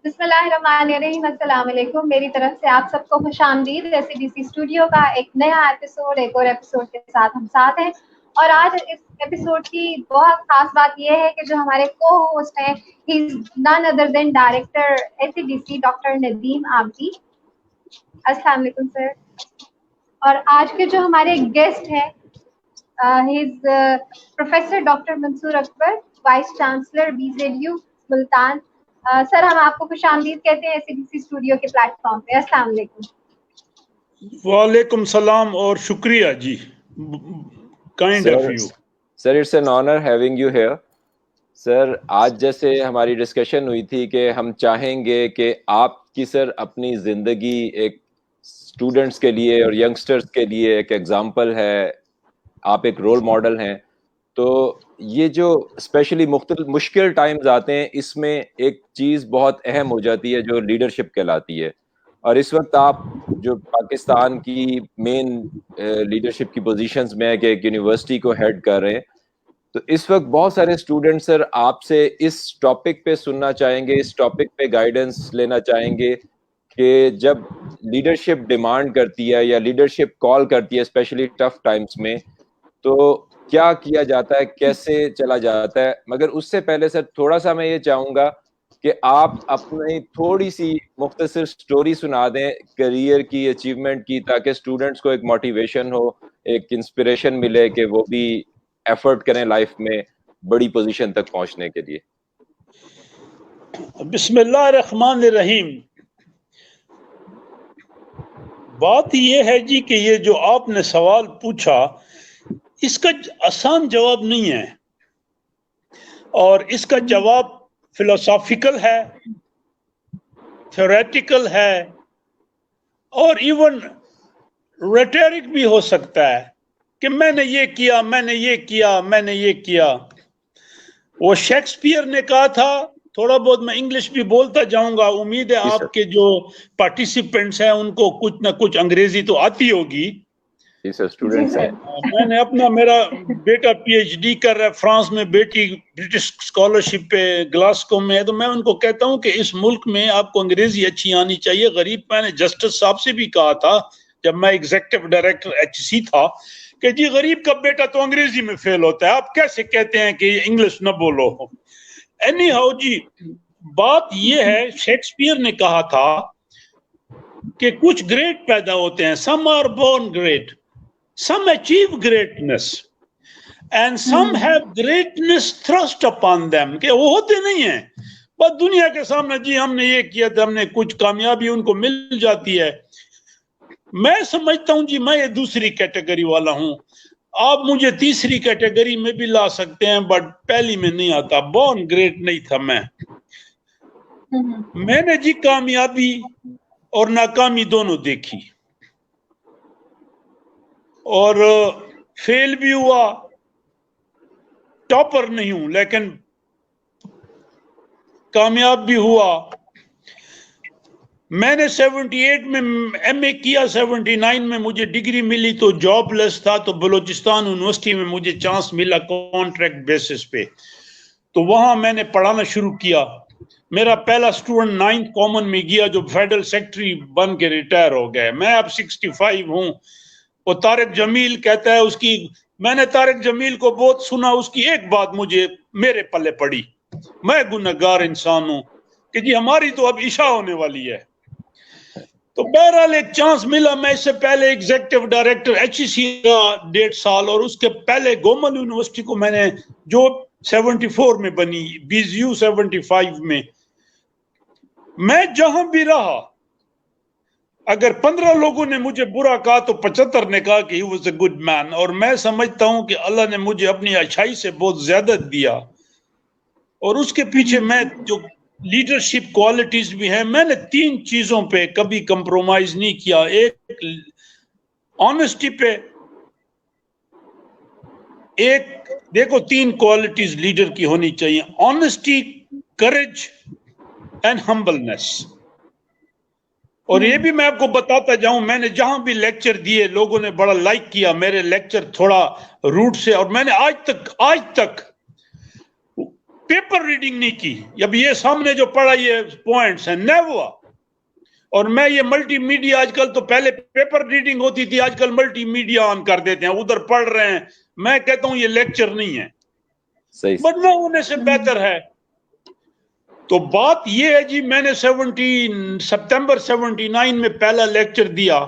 بسم اللہ الرحمن الرحیم، السلام علیکم. میری طرف سے آپ سب کو خوش آمدید. SABC اسٹوڈیو کا ایک نیا ایپیسوڈ، ایک اور ایپیسوڈ کے ساتھ ہم ساتھ ہیں. اور آج اس ایپیسوڈ کی بہت خاص بات یہ ہے کہ جو ہمارے کو ہوسٹ ہیں، he is none other than director SABC doctor Nadeem Abidi. السلام علیکم سر. اور آج کے جو ہمارے گیسٹ ہیں، he is professor doctor Mansoor Akbar, vice chancellor BZU Multan. Sir ہم آپ کو خوش آمدید کہتے ہیں SABC اسٹوڈیو کے پلیٹ فارم پہ. السلام علیکم. وعلیکم السلام اور شکریہ جی. Kind of you sir. It's an honour having you here. Sir آج جیسے ہماری ڈسکشن ہوئی تھی کہ ہم چاہیں گے کہ آپ کی سر اپنی زندگی ایک اسٹوڈنٹس کے لیے اور ینگسٹرس کے لیے ایک ایگزامپل ہے، آپ ایک رول ماڈل ہیں. تو یہ جو اسپیشلی مختلف مشکل ٹائمز آتے ہیں، اس میں ایک چیز بہت اہم ہو جاتی ہے جو لیڈرشپ کہلاتی ہے. اور اس وقت آپ جو پاکستان کی مین لیڈرشپ کی پوزیشنز میں ہے کہ ایک یونیورسٹی کو ہیڈ کر رہے ہیں، تو اس وقت بہت سارے اسٹوڈنٹ سر آپ سے اس ٹاپک پہ سننا چاہیں گے، اس ٹاپک پہ گائیڈنس لینا چاہیں گے کہ جب لیڈرشپ ڈیمانڈ کرتی ہے یا لیڈرشپ کال کرتی ہے اسپیشلی ٹف ٹائمز میں، تو کیا کیا جاتا ہے، کیسے چلا جاتا ہے. مگر اس سے پہلے سر تھوڑا سا میں یہ چاہوں گا کہ آپ اپنی تھوڑی سی مختصر سٹوری سنا دیں کریئر کی، اچیومنٹ کی، تاکہ اسٹوڈنٹس کو ایک موٹیویشن ہو، ایک انسپریشن ملے کہ وہ بھی ایفرٹ کریں لائف میں بڑی پوزیشن تک پہنچنے کے لیے. بسم اللہ الرحمن الرحیم. بات یہ ہے جی کہ یہ جو آپ نے سوال پوچھا، اس کا آسان جواب نہیں ہے، اور اس کا جواب فلسافیکل ہے، تھیوریٹیکل ہے، اور ایون ریٹرک بھی ہو سکتا ہے کہ میں نے یہ کیا، میں نے یہ کیا، میں نے یہ کیا. وہ شیکسپیئر نے کہا تھا. تھوڑا بہت میں انگلش بھی بولتا جاؤں گا. امید ہے آپ کے جو پارٹیسپینٹس ہیں ان کو کچھ نہ کچھ انگریزی تو آتی ہوگی. میں نے میرا بیٹا PhD کر رہا ہے فرانس میں، بیٹی برٹش اسکالرشپ پہ گلاسکو میں ہے. تو میں ان کو کہتا ہوں کہ اس ملک میں آپ کو انگریزی اچھی آنی چاہیے. غریب میں نے جسٹس صاحب سے بھی کہا تھا جب میں ایگزیکٹو ڈائریکٹر HC تھا کہ جی غریب کا بیٹا تو انگریزی میں فیل ہوتا ہے، آپ کیسے کہتے ہیں کہ انگلش نہ بولو. اینی ہاؤ جی، بات یہ ہے شیکسپیئر نے کہا تھا کہ کچھ گریٹ پیدا ہوتے ہیں. Some are born great, some achieve greatness and some have greatness thrust upon them. کہ وہ ہوتے نہیں ہیں بس دنیا کے سامنے جی ہم نے یہ کیا تھا، ہم نے کچھ کامیابی ان کو مل جاتی ہے. میں سمجھتا ہوں جی میں یہ دوسری کیٹیگری والا ہوں. آپ مجھے تیسری کیٹیگری میں بھی لا سکتے ہیں، بٹ پہلی میں نہیں آتا. بورن گریٹ نہیں تھا میں نے جی کامیابی اور ناکامی دونوں دیکھی، اور فیل بھی ہوا. ٹاپر نہیں ہوں لیکن کامیاب بھی ہوا. میں نے 78 میں MA کیا، 79 میں مجھے ڈگری ملی تو جاب لیس تھا. تو بلوچستان یونیورسٹی میں مجھے چانس ملا کانٹریکٹ بیسس پہ، تو وہاں میں نے پڑھانا شروع کیا. میرا پہلا اسٹوڈنٹ 9th کامن میں گیا جو فیڈرل سیکرٹری بن کے ریٹائر ہو گئے. میں اب 65 ہوں. وہ طارق جمیل کہتا ہے، اس کی میں نے طارق جمیل کو بہت سنا، اس کی ایک بات مجھے میرے پلے پڑی. میں گنہگار انسان ہوں کہ جی ہماری تو اب عشاء ہونے والی ہے. تو بہرحال ایک چانس ملا. میں اس سے پہلے ایگزیکٹو ڈائریکٹر HEC کا 1.5 سال، اور اس کے پہلے گومل یونیورسٹی کو میں نے جو 74 میں بنی، BZU 75 میں. میں جہاں بھی رہا اگر 15 لوگوں نے مجھے برا کہا تو 75 نے کہا کہ he was a good man. اور میں سمجھتا ہوں کہ اللہ نے مجھے اپنی اچھائی سے بہت زیادہ دیا، اور اس کے پیچھے میں جو لیڈرشپ کوالٹیز بھی ہیں، میں نے 3 چیزوں پہ کبھی کمپرومائز نہیں کیا. ایک آنیسٹی پہ، ایک دیکھو 3 کوالٹیز لیڈر کی ہونی چاہیے: آنیسٹی، کریج اینڈ ہمبلنس. اور یہ بھی میں آپ کو بتاتا جاؤں، میں نے جہاں بھی لیکچر دیے لوگوں نے بڑا لائک کیا میرے لیکچر، تھوڑا روٹ سے. اور میں نے آج تک پیپر ریڈنگ نہیں کی. اب یہ سامنے جو پڑھا یہ پوائنٹس ہیں نیور. اور میں یہ ملٹی میڈیا آج کل تو پہلے پیپر ریڈنگ ہوتی تھی, آج کل ملٹی میڈیا آن کر دیتے ہیں, ادھر پڑھ رہے ہیں. میں کہتا ہوں یہ لیکچر نہیں ہے, بدلا ہونے سے بہتر ہے. تو بات یہ ہے جی, میں نے سپتمبر 79 میں پہلا لیکچر دیا.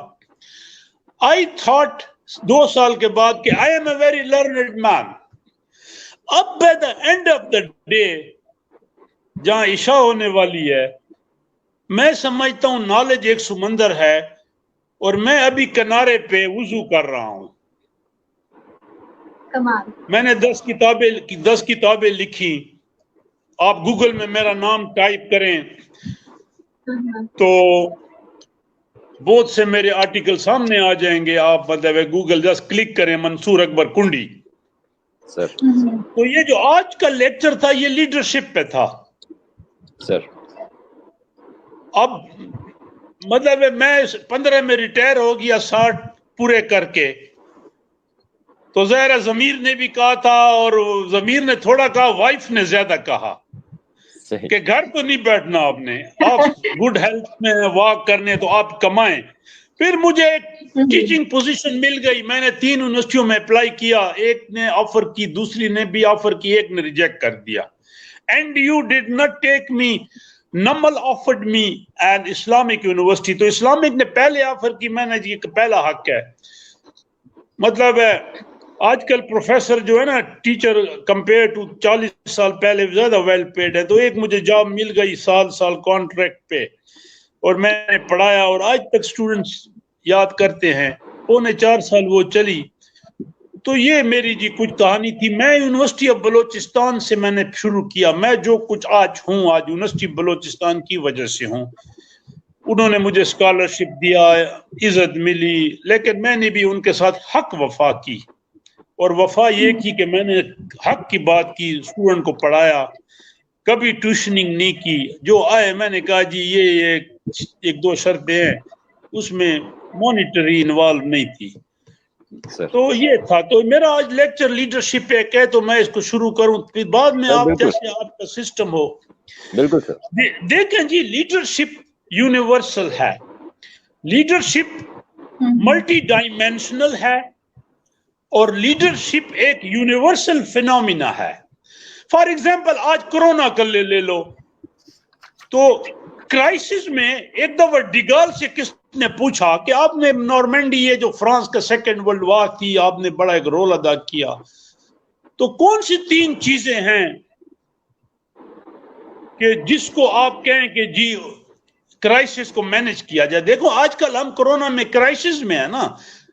I thought 2 سال کے بعد کہ I am a very learned man. اب by the end of the day جہاں عشاء ہونے والی ہے, میں سمجھتا ہوں نالج ایک سمندر ہے, اور میں ابھی کنارے پہ وضو کر رہا ہوں. میں نے 10 کتابیں لکھی. آپ گوگل میں میرا نام ٹائپ کریں تو بہت سے میرے آرٹیکل سامنے آ جائیں گے. آپ مطلب گوگل جسٹ کلک کریں منصور اکبر کنڈی. تو یہ جو آج کا لیکچر تھا یہ لیڈرشپ پہ تھا سر. اب مطلب میں 15 میں ریٹائر ہو گیا 60 پورے کر کے. تو ظاہر ضمیر نے بھی کہا تھا, اور ضمیر نے تھوڑا کہا, وائف نے زیادہ کہا کہ گھر تو نہیں بیٹھنا آپ نے, آپ گڈ ہیلتھ میں واک کرنے تو آپ کمائیں. پھر مجھے ایک ٹیچنگ پوزیشن مل گئی. میں نے 3 یونیورسٹیوں میں اپلائی کیا, ایک نے آفر کی, دوسری نے بھی آفر کی, ایک نے ریجیکٹ کر دیا. And you did not take me, NUML offered me and Islamic University. تو اسلامک نے پہلے آفر کی, میں نے جی پہلا حق ہے. مطلب ہے آج کل پروفیسر جو ہے نا ٹیچر کمپیئر ٹو 40 سال پہلے زیادہ ویل پیڈ ہے. تو ایک مجھے جاب مل گئی سال کانٹریکٹ پہ, اور میں نے پڑھایا, اور آج تک سٹوڈنٹس یاد کرتے ہیں. 4.25 سال وہ چلی. تو یہ میری جی کچھ کہانی تھی. میں یونیورسٹی آف بلوچستان سے میں نے شروع کیا. میں جو کچھ آج ہوں, آج یونیورسٹی بلوچستان کی وجہ سے ہوں. انہوں نے مجھے اسکالرشپ دیا, عزت ملی, لیکن میں نے بھی ان کے ساتھ حق وفا کی. اور وفا یہ کی کہ میں نے حق کی بات کی, اسٹوڈنٹ کو پڑھایا, کبھی ٹیوشننگ نہیں کی. جو آئے میں نے کہا جی یہ 1-2 شرطیں ہیں, اس میں مانیٹری انوالو نہیں تھی. تو یہ تھا. تو میرا آج لیکچر لیڈرشپ پہ ہے, تو میں اس کو شروع کروں, پھر بعد میں آپ جیسے آپ کا سسٹم ہو. بالکل سر. دیکھیں جی, لیڈرشپ یونیورسل ہے, لیڈرشپ ملٹی ڈائمینشنل ہے, اور لیڈرشپ ایک یونیورسل فینومینا ہے. فار ایگزامپل آج کرونا کا لے لو, تو کرائسس میں ایک دفعہ ڈیگال سے کس نے پوچھا کہ آپ نے نارمینڈی, یہ جو فرانس کا 2nd ورلڈ وار تھی, آپ نے بڑا ایک رول ادا کیا, تو کون سی 3 چیزیں ہیں کہ جس کو آپ کہیں کہ جی کرائسس کو مینج کیا جائے. دیکھو آج کل ہم کرونا میں کرائسس میں ہے نا,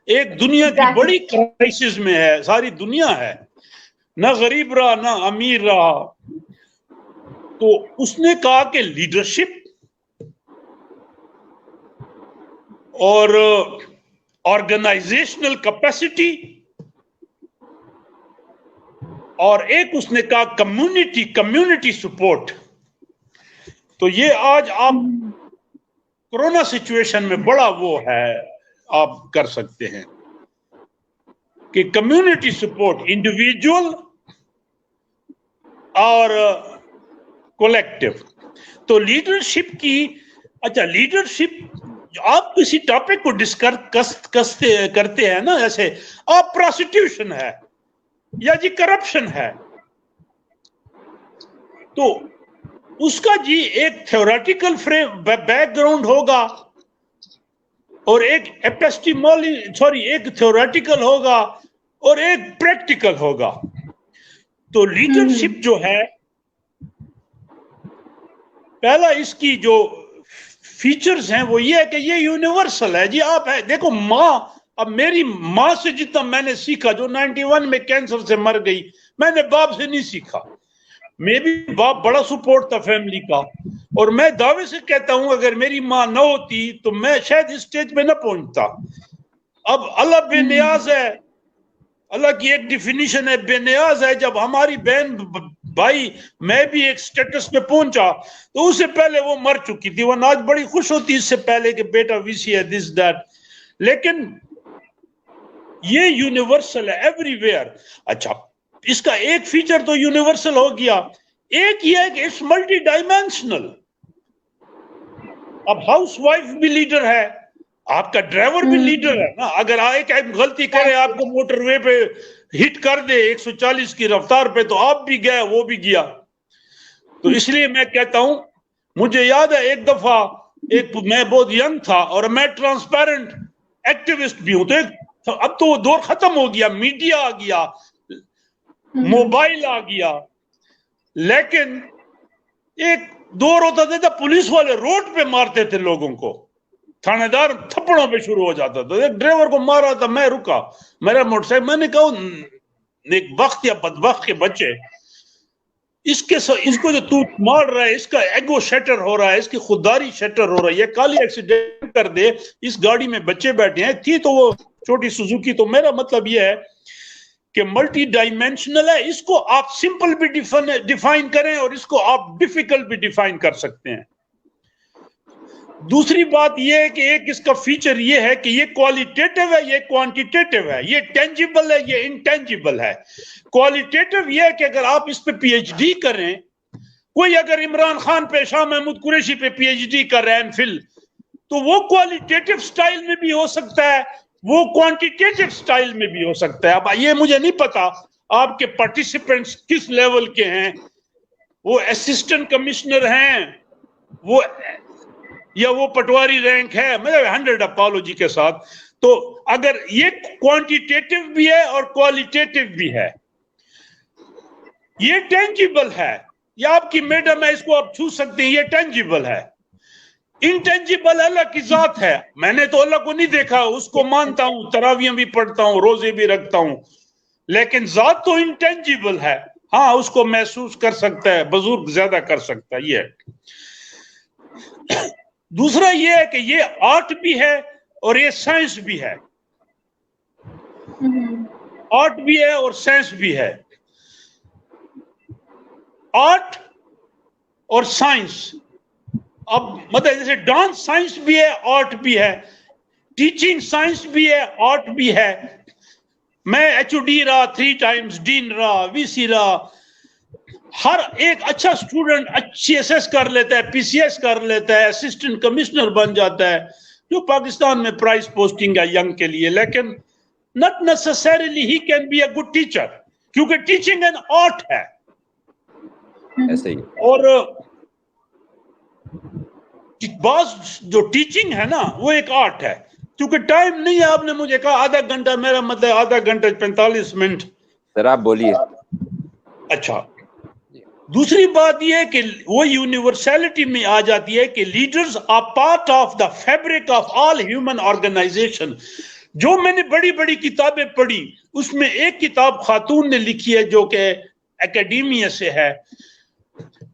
ایک دنیا کی بڑی کرائسس میں ہے, ساری دنیا ہے, نہ غریب رہا نہ امیر رہا. تو اس نے کہا کہ لیڈرشپ اور آرگنائزیشنل کیپیسٹی, اور ایک اس نے کہا کمیونٹی سپورٹ. تو یہ آج آپ کورونا سچویشن میں بڑا وہ ہے, آپ کر سکتے ہیں کہ کمیونٹی سپورٹ, انڈیویجول اور کولیکٹیو. تو لیڈرشپ کی, اچھا لیڈرشپ آپ کسی ٹاپک کو ڈسکس کرتے ہیں نا, جیسے آپ پروسٹیوشن ہے یا جی کرپشن ہے, تو اس کا جی ایک تھیوریٹیکل بیک گراؤنڈ ہوگا, اور ایک ایک تھیوریٹیکل ہوگا, اور ایک پریکٹیکل ہوگا. تو لیڈرشپ جو ہے, پہلا اس کی جو فیچرز ہیں وہ یہ ہے کہ یہ یونیورسل ہے. جی آپ دیکھو ماں, اب میری ماں سے جتنا میں نے سیکھا, جو 91 میں کینسر سے مر گئی, میں نے باپ سے نہیں سیکھا. میں بھی باپ بڑا سپورٹ تھا فیملی کا, اور میں دعوے سے کہتا ہوں اگر میری ماں نہ ہوتی تو میں شاید اس سٹیج پہ نہ پہنچتا. اب اللہ بے نیاز ہے, اللہ کی ایک ڈیفینیشن ہے بے نیاز ہے. جب ہماری بہن بھائی میں بھی ایک سٹیٹس پہ پہنچا تو اس سے پہلے وہ مر چکی تھی, ورنہ آج بڑی خوش ہوتی اس سے پہلے کہ بیٹا ویسی ہے دس دیٹ. لیکن یہ یونیورسل ہے ایوری ویئر. اچھا اس کا ایک فیچر تو یونیورسل ہو گیا, ایک یہ ہے کہ اٹس ملٹی ڈائمینشنل. اب ہاؤس وائف بھی لیڈر ہے, آپ کا ڈرائیور بھی لیڈر ہے نا. اگر ایک غلطی کرے, آپ کو موٹر وے پہ ہٹ کر دے 140 کی رفتار پہ, تو آپ بھی گئے, وہ بھی گیا. تو اس لیے میں کہتا ہوں, مجھے یاد ہے ایک دفعہ میں بہت ینگ تھا اور میں ٹرانسپیرنٹ ایکٹیوسٹ بھی ہوں. تو اب تو وہ دور ختم ہو گیا, میڈیا آ گیا, موبائل آ گیا, لیکن ایک دور ہوتا تھا پولیس والے روڈ پہ مارتے تھے لوگوں کو, تھانے دار تھپڑوں پہ شروع ہو جاتا تھا. ایک ڈرائیور کو مارا تھا, میں رکا, میرا موٹر سائیکل, میں نے کہا نیک بخت یا بدبخت کے بچے, اس کو جو تو مار رہا ہے, اس کا ایگو شیٹر ہو رہا ہے, اس کی خودداری شیٹر ہو رہا ہے, یہ کالی ایکسیڈنٹ کر دے, اس گاڑی میں بچے بیٹھے ہیں. تھی تو وہ چھوٹی سوزوکی. تو میرا مطلب یہ ہے کہ ملٹی ڈائمینشنل ہے, اس کو آپ سمپل بھی ڈیفائن کریں اور اس کو آپ ڈیفیکلٹ بھی ڈیفائن کر سکتے ہیں. دوسری بات یہ ہے کہ ایک اس کا فیچر یہ ہے کہ یہ کوالیٹیٹو ہے, یہ کوانٹیٹیو ہے, یہ ٹینجیبل ہے, یہ انٹینجیبل ہے. کوالیٹیٹو یہ ہے کہ اگر آپ اس پہ پی ایچ ڈی کریں, کوئی اگر عمران خان پہ, شاہ محمود قریشی پہ پی ایچ ڈی کر رہے ہیں فل, تو وہ کوالیٹیٹو سٹائل میں بھی ہو سکتا ہے, وہ کوانٹیٹیو سٹائل میں بھی ہو سکتا ہے. اب یہ مجھے نہیں پتا آپ کے پارٹیسپینٹس کس لیول کے ہیں, وہ اسسٹنٹ کمشنر ہیں وہ یا وہ پٹواری رینک ہے, مطلب 100 اپالوجی کے ساتھ. تو اگر یہ کوانٹیٹیو بھی ہے اور کوالیٹیٹو بھی ہے, یہ ٹینجیبل ہے, یا آپ کی میڈم ہے, اس کو آپ چھو سکتے ہیں, یہ ٹینجیبل ہے. انٹینجیبل اللہ کی ذات ہے, میں نے تو اللہ کو نہیں دیکھا, اس کو مانتا ہوں, تراویح بھی پڑھتا ہوں, روزے بھی رکھتا ہوں, لیکن ذات تو انٹینجیبل ہے. ہاں, اس کو محسوس کر سکتا ہے, بزرگ زیادہ کر سکتا ہے. یہ دوسرا یہ ہے کہ یہ آرٹ بھی ہے اور یہ سائنس بھی ہے. آرٹ بھی ہے اور سائنس بھی ہے. آرٹ اور سائنس, اب مطلب جیسے ڈانس سائنس بھی ہے, آرٹ بھی ہے, ٹیچنگ سائنس بھی ہے, آرٹ بھی ہے. میں ایچ او ڈی رہا, 3 ٹائمز ڈین رہا, وی سی رہا. ہر ایک اچھا اسٹوڈنٹ اچھی ایس ایس کر لیتا ہے, پی سی ایس کر لیتا ہے, اسسٹنٹ کمشنر بن جاتا ہے, جو پاکستان میں پرائز پوسٹنگ ہے ینگ کے لیے. لیکن not necessarily he can be a good teacher, کیونکہ ٹیچنگ این آرٹ ہے. ایسے ہی. اور بعض جو ٹیچنگ ہے نا, وہ ایک آرٹ ہے. کیونکہ ٹائم نہیں ہے, آپ نے مجھے کہا آدھا گھنٹہ, میرا مطلب آدھا گھنٹہ 45 منٹ. سر آپ بولیے. اچھا, دوسری بات یہ ہے کہ وہ یونیورسلٹی میں آ جاتی ہے کہ leaders are part of the fabric of all human organisation. جو میں نے بڑی بڑی کتابیں پڑھی, اس میں ایک کتاب خاتون نے لکھی ہے جو کہ اکیڈیمیا سے ہے,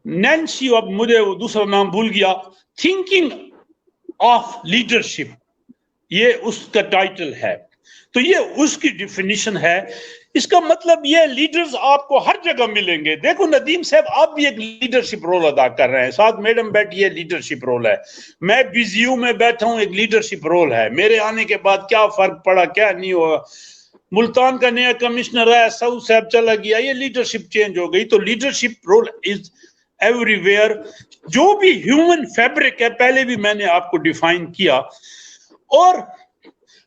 نینسی, اب مجھے وہ دوسرا نام بھول گیا, تھنکنگ آف لیڈرشپ, یہ اس کا ٹائٹل ہے. تو یہ اس کی ڈیفینیشن ہے. اس کا مطلب یہ لیڈرز آپ کو ہر جگہ ملیں گے. دیکھو ندیم صاحب, آپ بھی ایک لیڈرشپ رول ادا کر رہے ہیں, ساتھ میڈم بیٹھی ہے, لیڈرشپ رول ہے. میں BZU میں بیٹھا ہوں, ایک لیڈرشپ رول ہے. میرے آنے کے بعد کیا فرق پڑا, کیا نہیں ہوا. ملتان کا نیا کمشنر ہے, سعود صاحب چلا گیا, یہ لیڈرشپ چینج ہو گئی. تو leadership role is everywhere. جو بھی ہیومن فیبرک ہے, پہلے بھی میں نے آپ کو ڈیفائن کیا, اور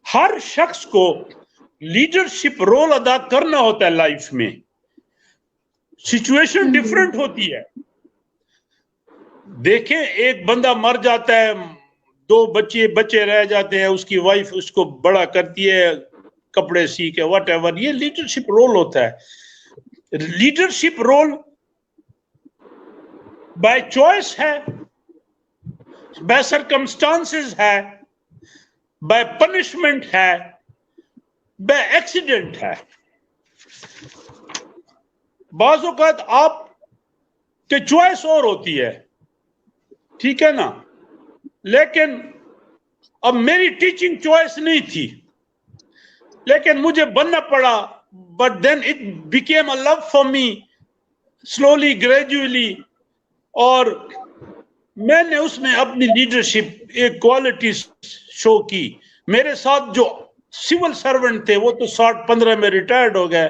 ہر شخص کو لیڈرشپ رول ادا کرنا ہوتا ہے لائف میں. سچویشن ڈیفرنٹ ہوتی ہے. دیکھیں, ایک بندہ مر جاتا ہے, 2 بچے رہ جاتے ہیں, اس کی وائف اس کو بڑا کرتی ہے, کپڑے سی کے, واٹ ایور. یہ لیڈرشپ رول ہوتا ہے. لیڈرشپ رول بائی چوائس ہے, بائی سرکمسٹانسز ہے, بائی پنشمنٹ ہے, بائی ایکسیڈنٹ ہے. بعض اوقات آپ کے چوائس اور ہوتی ہے, ٹھیک ہے نا, لیکن اب میری ٹیچنگ چوائس نہیں تھی, لیکن مجھے بننا پڑا. But then it became a love for me, slowly, gradually. اور میں نے اس میں اپنی لیڈرشپ ایک کوالٹی شو کی. میرے ساتھ جو سول سرونٹ تھے, وہ تو 60-15 میں ریٹائرڈ ہو گئے.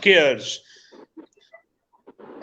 cares?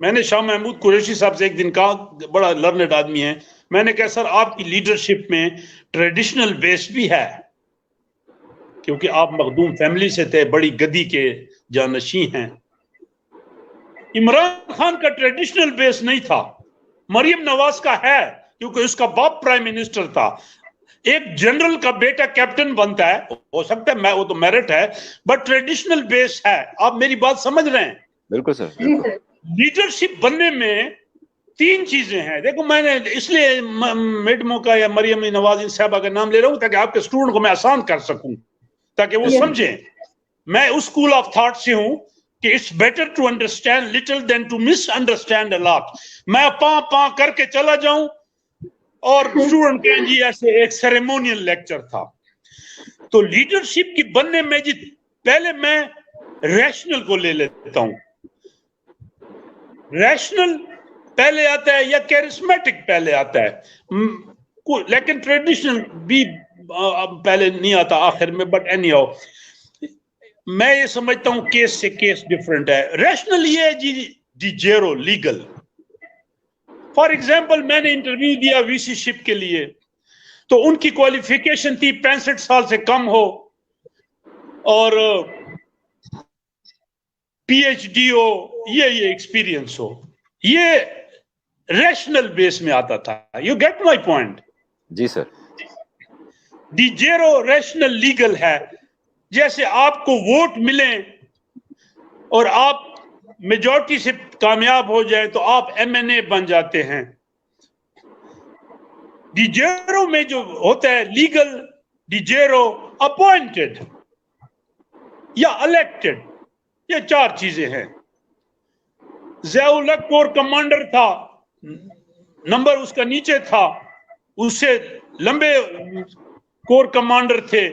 میں نے شاہ محمود قریشی صاحب سے ایک دن کہا, بڑا لرنڈ آدمی ہے, میں نے کہا سر آپ کی لیڈرشپ میں ٹریڈیشنل بیس بھی ہے, کیونکہ آپ مخدوم فیملی سے تھے, بڑی گدی کے جانشین ہیں. عمران خان کا ٹریڈیشنل بیس نہیں تھا, مریم نواز کا ہے کیونکہ اس کا باپ پرائم منسٹر تھا. ایک جنرل کا بیٹا کیپٹن بنتا ہے, ہو سکتا ہے وہ تو میرٹ ہے, بٹ ٹریڈیشنل بیس ہے. آپ میری بات سمجھ رہے ہیں؟ بالکل سر. لیڈرشپ بننے میں 3 چیزیں ہیں. دیکھو میں نے اس لیے میڈموں کا یا مریم نواز صاحبہ کا نام لے رہا ہوں تاکہ آپ کے اسٹوڈنٹ کو میں آسان کر سکوں, تاکہ وہ سمجھیں. میں اس اسکول آف تھاٹ سے ہوں کہ it's better to understand little than to misunderstand a lot. میں پاں کر کے چلا جاؤں اور اسٹوڈنٹ کہیں جی ایسے ایک سیریمونیل لیکچر تھا. تو لیڈرشپ کی بننے میں جی پہلے میں ریشنل کو لے لیتا ہوں. ریشنل پہلے آتا ہے یا کیرسمیٹک پہلے آتا ہے, لیکن ٹریڈیشنل بھی پہلے نہیں آتا آخر میں. بٹ اینی ہاؤ میں یہ سمجھتا ہوں کیس سے کیس ڈیفرنٹ ہے. ریشنل یہ ہے جی de jure legal. For example میں نے انٹرویو دیا وی سی شپ کے لیے, تو ان کی کوالیفیکیشن تھی 65 سال سے کم ہو اور پی ایچ ڈی ہو, یہ ایکسپیرینس ہو. یہ ریشنل بیس میں آتا تھا. You get my point? جی sir. De jure rational legal ہے. جیسے آپ کو ووٹ ملیں اور آپ میجورٹی سے کامیاب ہو جائیں تو آپ ایم این اے بن جاتے ہیں. ڈی جیرو میں جو ہوتا ہے لیگل ڈی جیرو اپوائنٹڈ یا الیکٹڈ, یہ 4 چیزیں ہیں. ضیاء الحق کور کمانڈر تھا, نمبر اس کا نیچے تھا, اس سے لمبے کور کمانڈر تھے,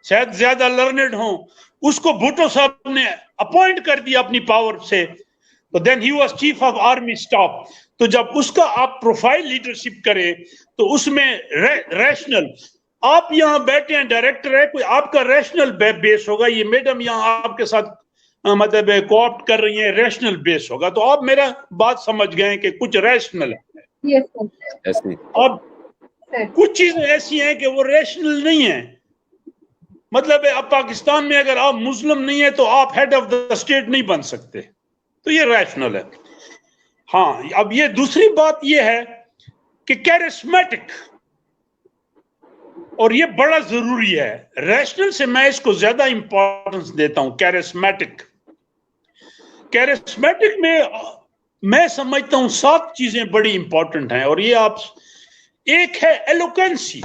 شاید زیادہ لرنڈ ہوں, اس کو بھٹو صاحب نے اپوائنٹ کر دیا اپنی پاور سے, تو then he was chief of army staff. تو جب اس کا آپ پروفائل لیڈرشپ کریں تو اس میں ریشنل, آپ یہاں بیٹھے ہیں ڈائریکٹر ہے, کوئی آپ کا ریشنل بیس ہوگا. یہ میڈم یہاں آپ کے ساتھ مطلب کوآپٹ کر رہی ہیں, ریشنل بیس ہوگا. تو آپ میرا بات سمجھ گئے کہ کچھ ریشنل ہے. اب کچھ چیزیں ایسی ہیں کہ وہ ریشنل نہیں ہیں. مطلب اب پاکستان میں اگر آپ مسلم نہیں ہیں تو آپ ہیڈ آف دا اسٹیٹ نہیں بن سکتے, تو یہ ریشنل ہے. ہاں اب یہ دوسری بات یہ ہے کہ کیرسمیٹک, اور یہ بڑا ضروری ہے. ریشنل سے میں اس کو زیادہ امپورٹنس دیتا ہوں. کیرسمیٹک میں سمجھتا ہوں 7 چیزیں بڑی امپورٹنٹ ہیں, اور یہ آپ, ایک ہے ایلوکینسی.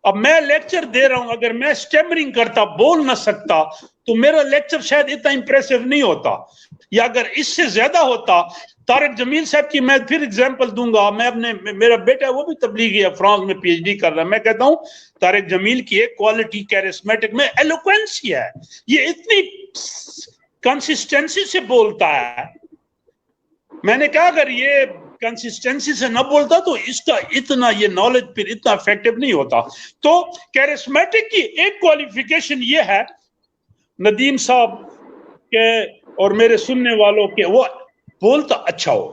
اب میں لیکچر دے رہا ہوں, اگر میں اسٹیمرنگ کرتا, بول نہ سکتا, تو میرا لیکچر شاید اتنا امپریسو نہیں ہوتا, یا اگر اس سے زیادہ ہوتا. طارق جمیل صاحب کی میں پھر اگزامپل دوں گا. میں میرا بیٹا وہ بھی تبلیغی ہے, فرانس میں پی ایچ ڈی کر رہا ہے. میں کہتا ہوں طارق جمیل کی ایک کوالٹی کیرسمیٹک میں ایلوکوینسی ہے. یہ اتنی کنسسٹنسی سے بولتا ہے. میں نے کہا اگر یہ کنسسٹنسی سے نہ بولتا تو اس کا اتنا یہ نالج پھر اتنا افیکٹو نہیں ہوتا. تو کیرسمیٹک کی ایک کوالیفیکیشن یہ ہے ندیم صاحب کے اور میرے سننے والوں کے, وہ بولتا اچھا ہو.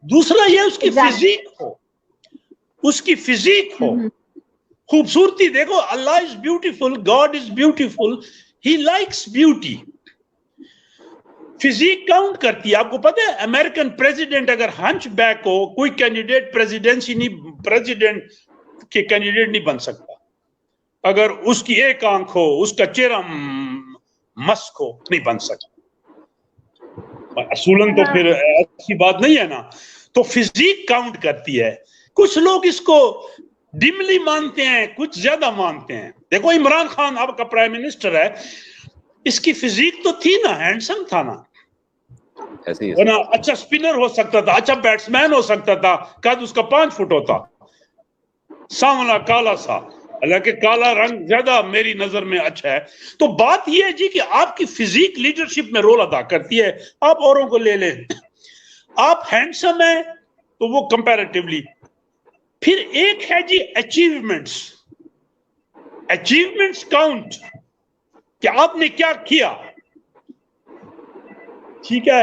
دوسرا یہ اس کی فزیک ہو, اس کی فزیک ہو, خوبصورتی. دیکھو اللہ is beautiful, God is beautiful, he likes beauty. Physique count کرتی ہے. آپ کو پتہ ہے امریکن پریزیڈنٹ اگر ہنچ بیک ہو, کوئی کینڈیڈیٹ پریزیڈنسی نہیں, پریزیڈنٹ کے کینڈیڈیٹ نہیں بن سکتا. اگر اس کی ایک آنکھ ہو, اس کا چہرہ مسک ہو, نہیں بن سکتا. اصولاً تو پھر ایسی بات نہیں ہے نا. تو فزیک کاؤنٹ کرتی ہے. کچھ لوگ اس کو ڈملی مانتے ہیں, کچھ زیادہ مانتے ہیں. دیکھو عمران خان آپ کا پرائم منسٹر ہے, اس کی فزیک تو تھی نا, ہینڈسم تھا نا, اچھا سپنر ہو سکتا تھا, اچھا بیٹسمین ہو سکتا تھا, قد اس کا 5 فٹ ہوتا, سانولا کالا سا, حالانکہ کالا رنگ زیادہ میری نظر میں اچھا ہے. تو بات یہ ہے جی کہ آپ کی فزیک لیڈرشپ میں رول ادا کرتی ہے. آپ اوروں کو لے لیں, آپ ہینڈسم ہیں تو وہ کمپیریٹیولی. پھر ایک ہے جی اچیومنٹس. اچیومنٹس کاؤنٹ, کہ آپ نے کیا کیا. ٹھیک ہے,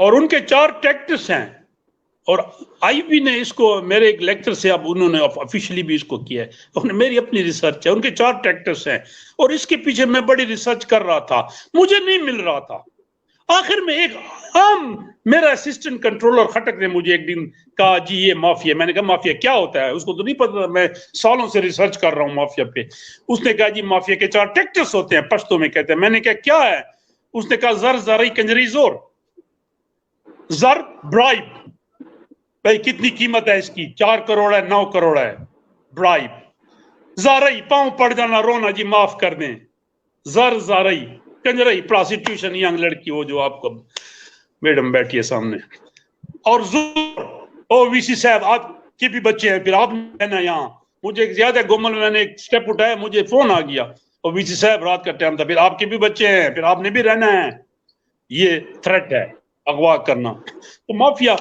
اور ان کے 4 ٹیکٹس ہیں, اور آئی بی نے اس کو میرے ایک لیکچر سے اب انہوں نے آفیشلی بھی اس کو کیا ہے, میری اپنی ریسرچ ہے, ان کے 4 ٹیکٹس ہیں, اور اس کے پیچھے میں بڑی ریسرچ کر رہا تھا, مجھے نہیں مل رہا تھا. آخر میں ایک عام میرا اسسٹنٹ کنٹرولر خٹک نے مجھے ایک دن کہا جی یہ مافیا. میں نے کہا مافیا کیا ہوتا ہے, اس کو تو نہیں پتا, میں سالوں سے ریسرچ کر رہا ہوں مافیا پہ. اس نے کہا جی مافیا کے 4 ٹیکٹس ہوتے ہیں, پشتو میں کہتے ہیں. میں نے کہا کیا ہے؟ اس نے کہا زر, زرعی, کنجری, زور. زر برائب, بھائی کتنی قیمت ہے اس کی, 4 کروڑ ہے, 9 کروڑ ہے, برائب. زارعی, پاؤں پڑ جانا, رونا, جی معاف کر دیں. زر, زارعی. کنجرئی, پراسٹیٹیوشن, ینگ لڑکی وہ جو آپ کو میڈم بیٹھی ہے سامنے. اور زور, او وی سی صاحب آپ کے بھی بچے ہیں, پھر آپ رہنا یہاں. مجھے ایک زیادہ گومل میں نے ایک سٹیپ اٹھایا, مجھے فون آ گیا, اور وی سی صاحب رات کا ٹائم تھا, پھر آپ کے بھی بچے ہیں, پھر آپ نے بھی رہنا ہے. یہ تھریٹ ہے, اغوا کرنا. تو مافیا.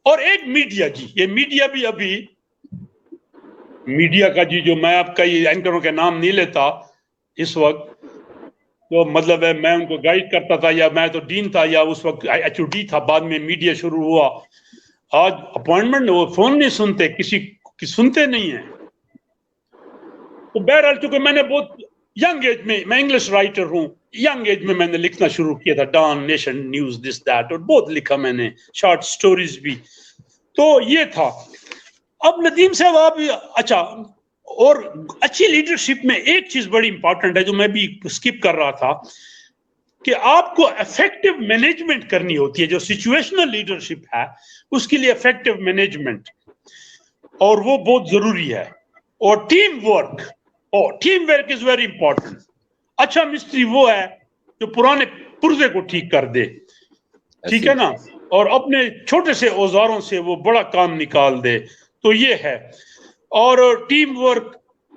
اور ایک میڈیا, جی یہ میڈیا بھی ابھی, میڈیا کا جی جو میں آپ کا یہ اینکروں کے نام نہیں لیتا اس وقت, تو مطلب ہے میں ان کو گائیڈ کرتا تھا, یا میں تو ڈین تھا, یا اس وقت ایچ او ڈی تھا, بعد میں میڈیا شروع ہوا. آج اپوائنٹمنٹ وہ فون نہیں سنتے, کسی کی سنتے نہیں ہیں. تو بہرحال چونکہ میں نے بہت ینگ ایج میں انگلش رائٹر ہوں, ینگ ایج میں نے لکھنا شروع کیا تھا, Dawn, Nation, News, this that, اور بہت لکھا میں نے, شارٹ سٹوریز بھی. تو یہ تھا. اب ندیم صاحب آپ, اچھا, اور اچھی لیڈرشپ میں ایک چیز بڑی امپورٹنٹ ہے جو میں بھی اسکپ کر رہا تھا, کہ آپ کو افیکٹو مینجمنٹ کرنی ہوتی ہے. جو سچویشنل لیڈرشپ ہے اس کے لیے افیکٹو مینجمنٹ, اور وہ بہت ضروری ہے. اور team work, team work is very important. اچھا مستری وہ ہے جو پرانے پرزے کو ٹھیک کر دے, ٹھیک ہے نا, اور اپنے چھوٹے سے اوزاروں سے وہ بڑا کام نکال دے. تو یہ ہے. اور team work,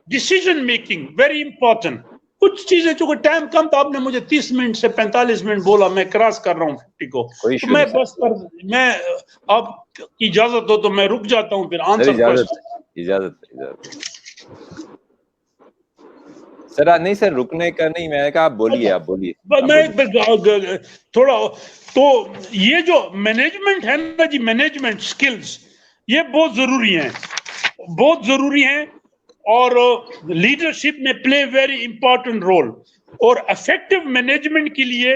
decision making very important. کچھ چیزیں چونکہ ٹائم کم تھا, آپ نے مجھے 30 منٹ سے 45 منٹ بولا, میں کراس کر رہا ہوں 50 کو, تو میں بس میں آپ کی اجازت ہو تو میں رک جاتا ہوں, پھر آنسر اجازت سر. نہیں سر, رکنے کا نہیں, میں نے کہا آپ بولیے, آپ بولیے. میں تھوڑا, تو یہ جو مینجمنٹ ہے نا جی, مینجمنٹ سکلز یہ بہت ضروری ہیں, بہت ضروری ہیں. اور لیڈرشپ میں پلے ویری امپورٹنٹ رول. اور افیکٹو مینجمنٹ کے لیے